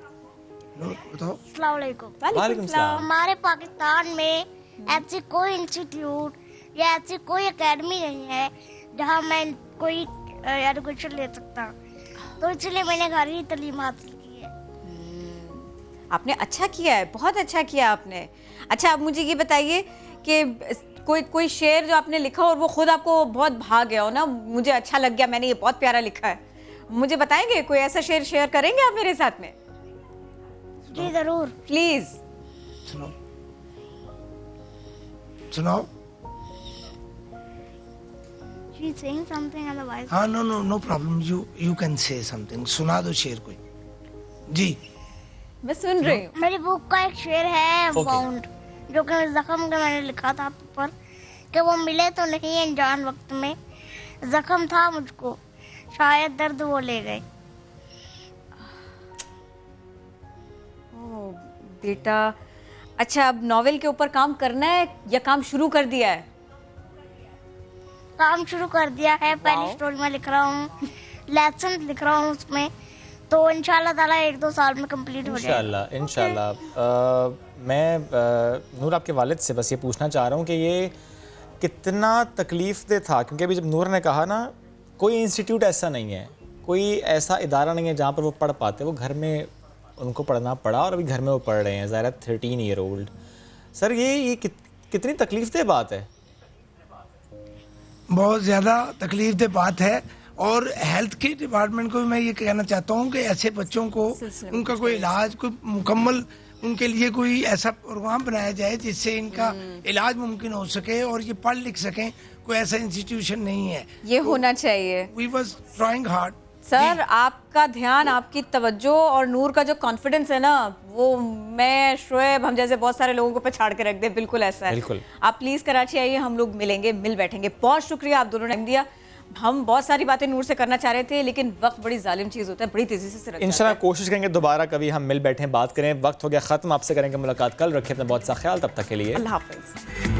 السلام علیکم۔ وعلیکم السلام۔ ہمارے پاکستان میں ایسی کوئی انسٹیٹیوٹ یا ایسی کوئی اکیڈمی نہیں ہے جہاں میں کوئی ایڈوکیشن لے سکتا، تو اس لیے میں نے گھر ہی تعلیم حاصل کی ہے۔ آپ نے اچھا کیا ہے, بہت اچھا کیا آپ نے. اچھا اب مجھے یہ بتائیے کہ کوئی شعر جو آپ نے لکھا اور وہ خود آپ کو بہت بھا گیا ہو نا, مجھے اچھا لگ گیا, میں نے یہ بہت پیارا لکھا ہے, مجھے بتائیں گے کوئی ایسا شعر شیئر کریں گے آپ میرے ساتھ میں؟ جی ضرور. پلیز سناؤ. She's saying something otherwise. ہاں no problem, you can say something. سنا دو شعر کوئی. جی میں سن رہی ہوں. میری بک کا ایک شعر ہے باؤنڈ, جو کہ زخم کا میں نے لکھا تھا پر کہ وہ ملے تو نہیں انجان وقت میں, زخم تھا مجھ کو شاید درد وہ لے گئے. او بیٹا, اچھا اب ناول کے اوپر کام کرنا ہے یا کام شروع کر دیا ہے؟ کام شروع کر دیا ہے, پہلی سٹوری میں لکھ رہا ہوں, لیسن لکھ رہا ہوں اس میں, تو انشاءاللہ تعالیٰ 1-2 سال میں کمپلیٹ ہو جائے گا. انشاءاللہ. میں نور آپ کے والد سے بس یہ پوچھنا چاہ رہا ہوں کہ یہ کتنا تکلیف دہ تھا, کیونکہ ابھی جب نور نے کہا نا کوئی انسٹیٹیوٹ ایسا نہیں ہے, کوئی ایسا ادارہ نہیں ہے جہاں پر وہ پڑھ پاتے, وہ گھر میں ان کو پڑھنا پڑا اور ابھی گھر میں وہ پڑھ رہے ہیں, ظاہر 13 ایئر اولڈ. سر یہ کتنی تکلیف دہ بات ہے. بہت زیادہ تکلیف دہ بات ہے, اور ہیلتھ کے ڈپارٹمنٹ کو بھی میں یہ کہنا چاہتا ہوں کہ ایسے بچوں کو ان کا کوئی علاج, کوئی مکمل ان کے لیے کوئی ایسا پروگرام بنایا جائے جس سے ان کا علاج ممکن ہو سکے اور یہ پڑھ لکھ سکیں. کوئی ایسا انسٹیٹیوشن نہیں ہے, یہ ہونا چاہیے. We was trying hard. Sir آپ کا دھیان, آپ کی توجہ اور نور کا جو کانفیڈنس ہے نا, وہ میں شعیب ہم جیسے بہت سارے لوگوں کو پچھاڑ کے رکھ دیں, بالکل ایسا ہے. آپ پلیز کراچی آئیے, ہم لوگ ملیں گے, مل بیٹھیں گے. بہت شکریہ, آپ دونوں نے دیا. ہم بہت ساری باتیں نور سے کرنا چاہ رہے تھے, لیکن وقت بڑی ظالم چیز ہوتا ہے, بڑی تیزی سے سر. انشاءاللہ کوشش کریں گے دوبارہ کبھی ہم مل بیٹھیں, بات کریں. وقت ہو گیا ختم, آپ سے کریں گے ملاقات کل. رکھیں اپنا بہت سا خیال, تب تک کے لیے اللہ حافظ.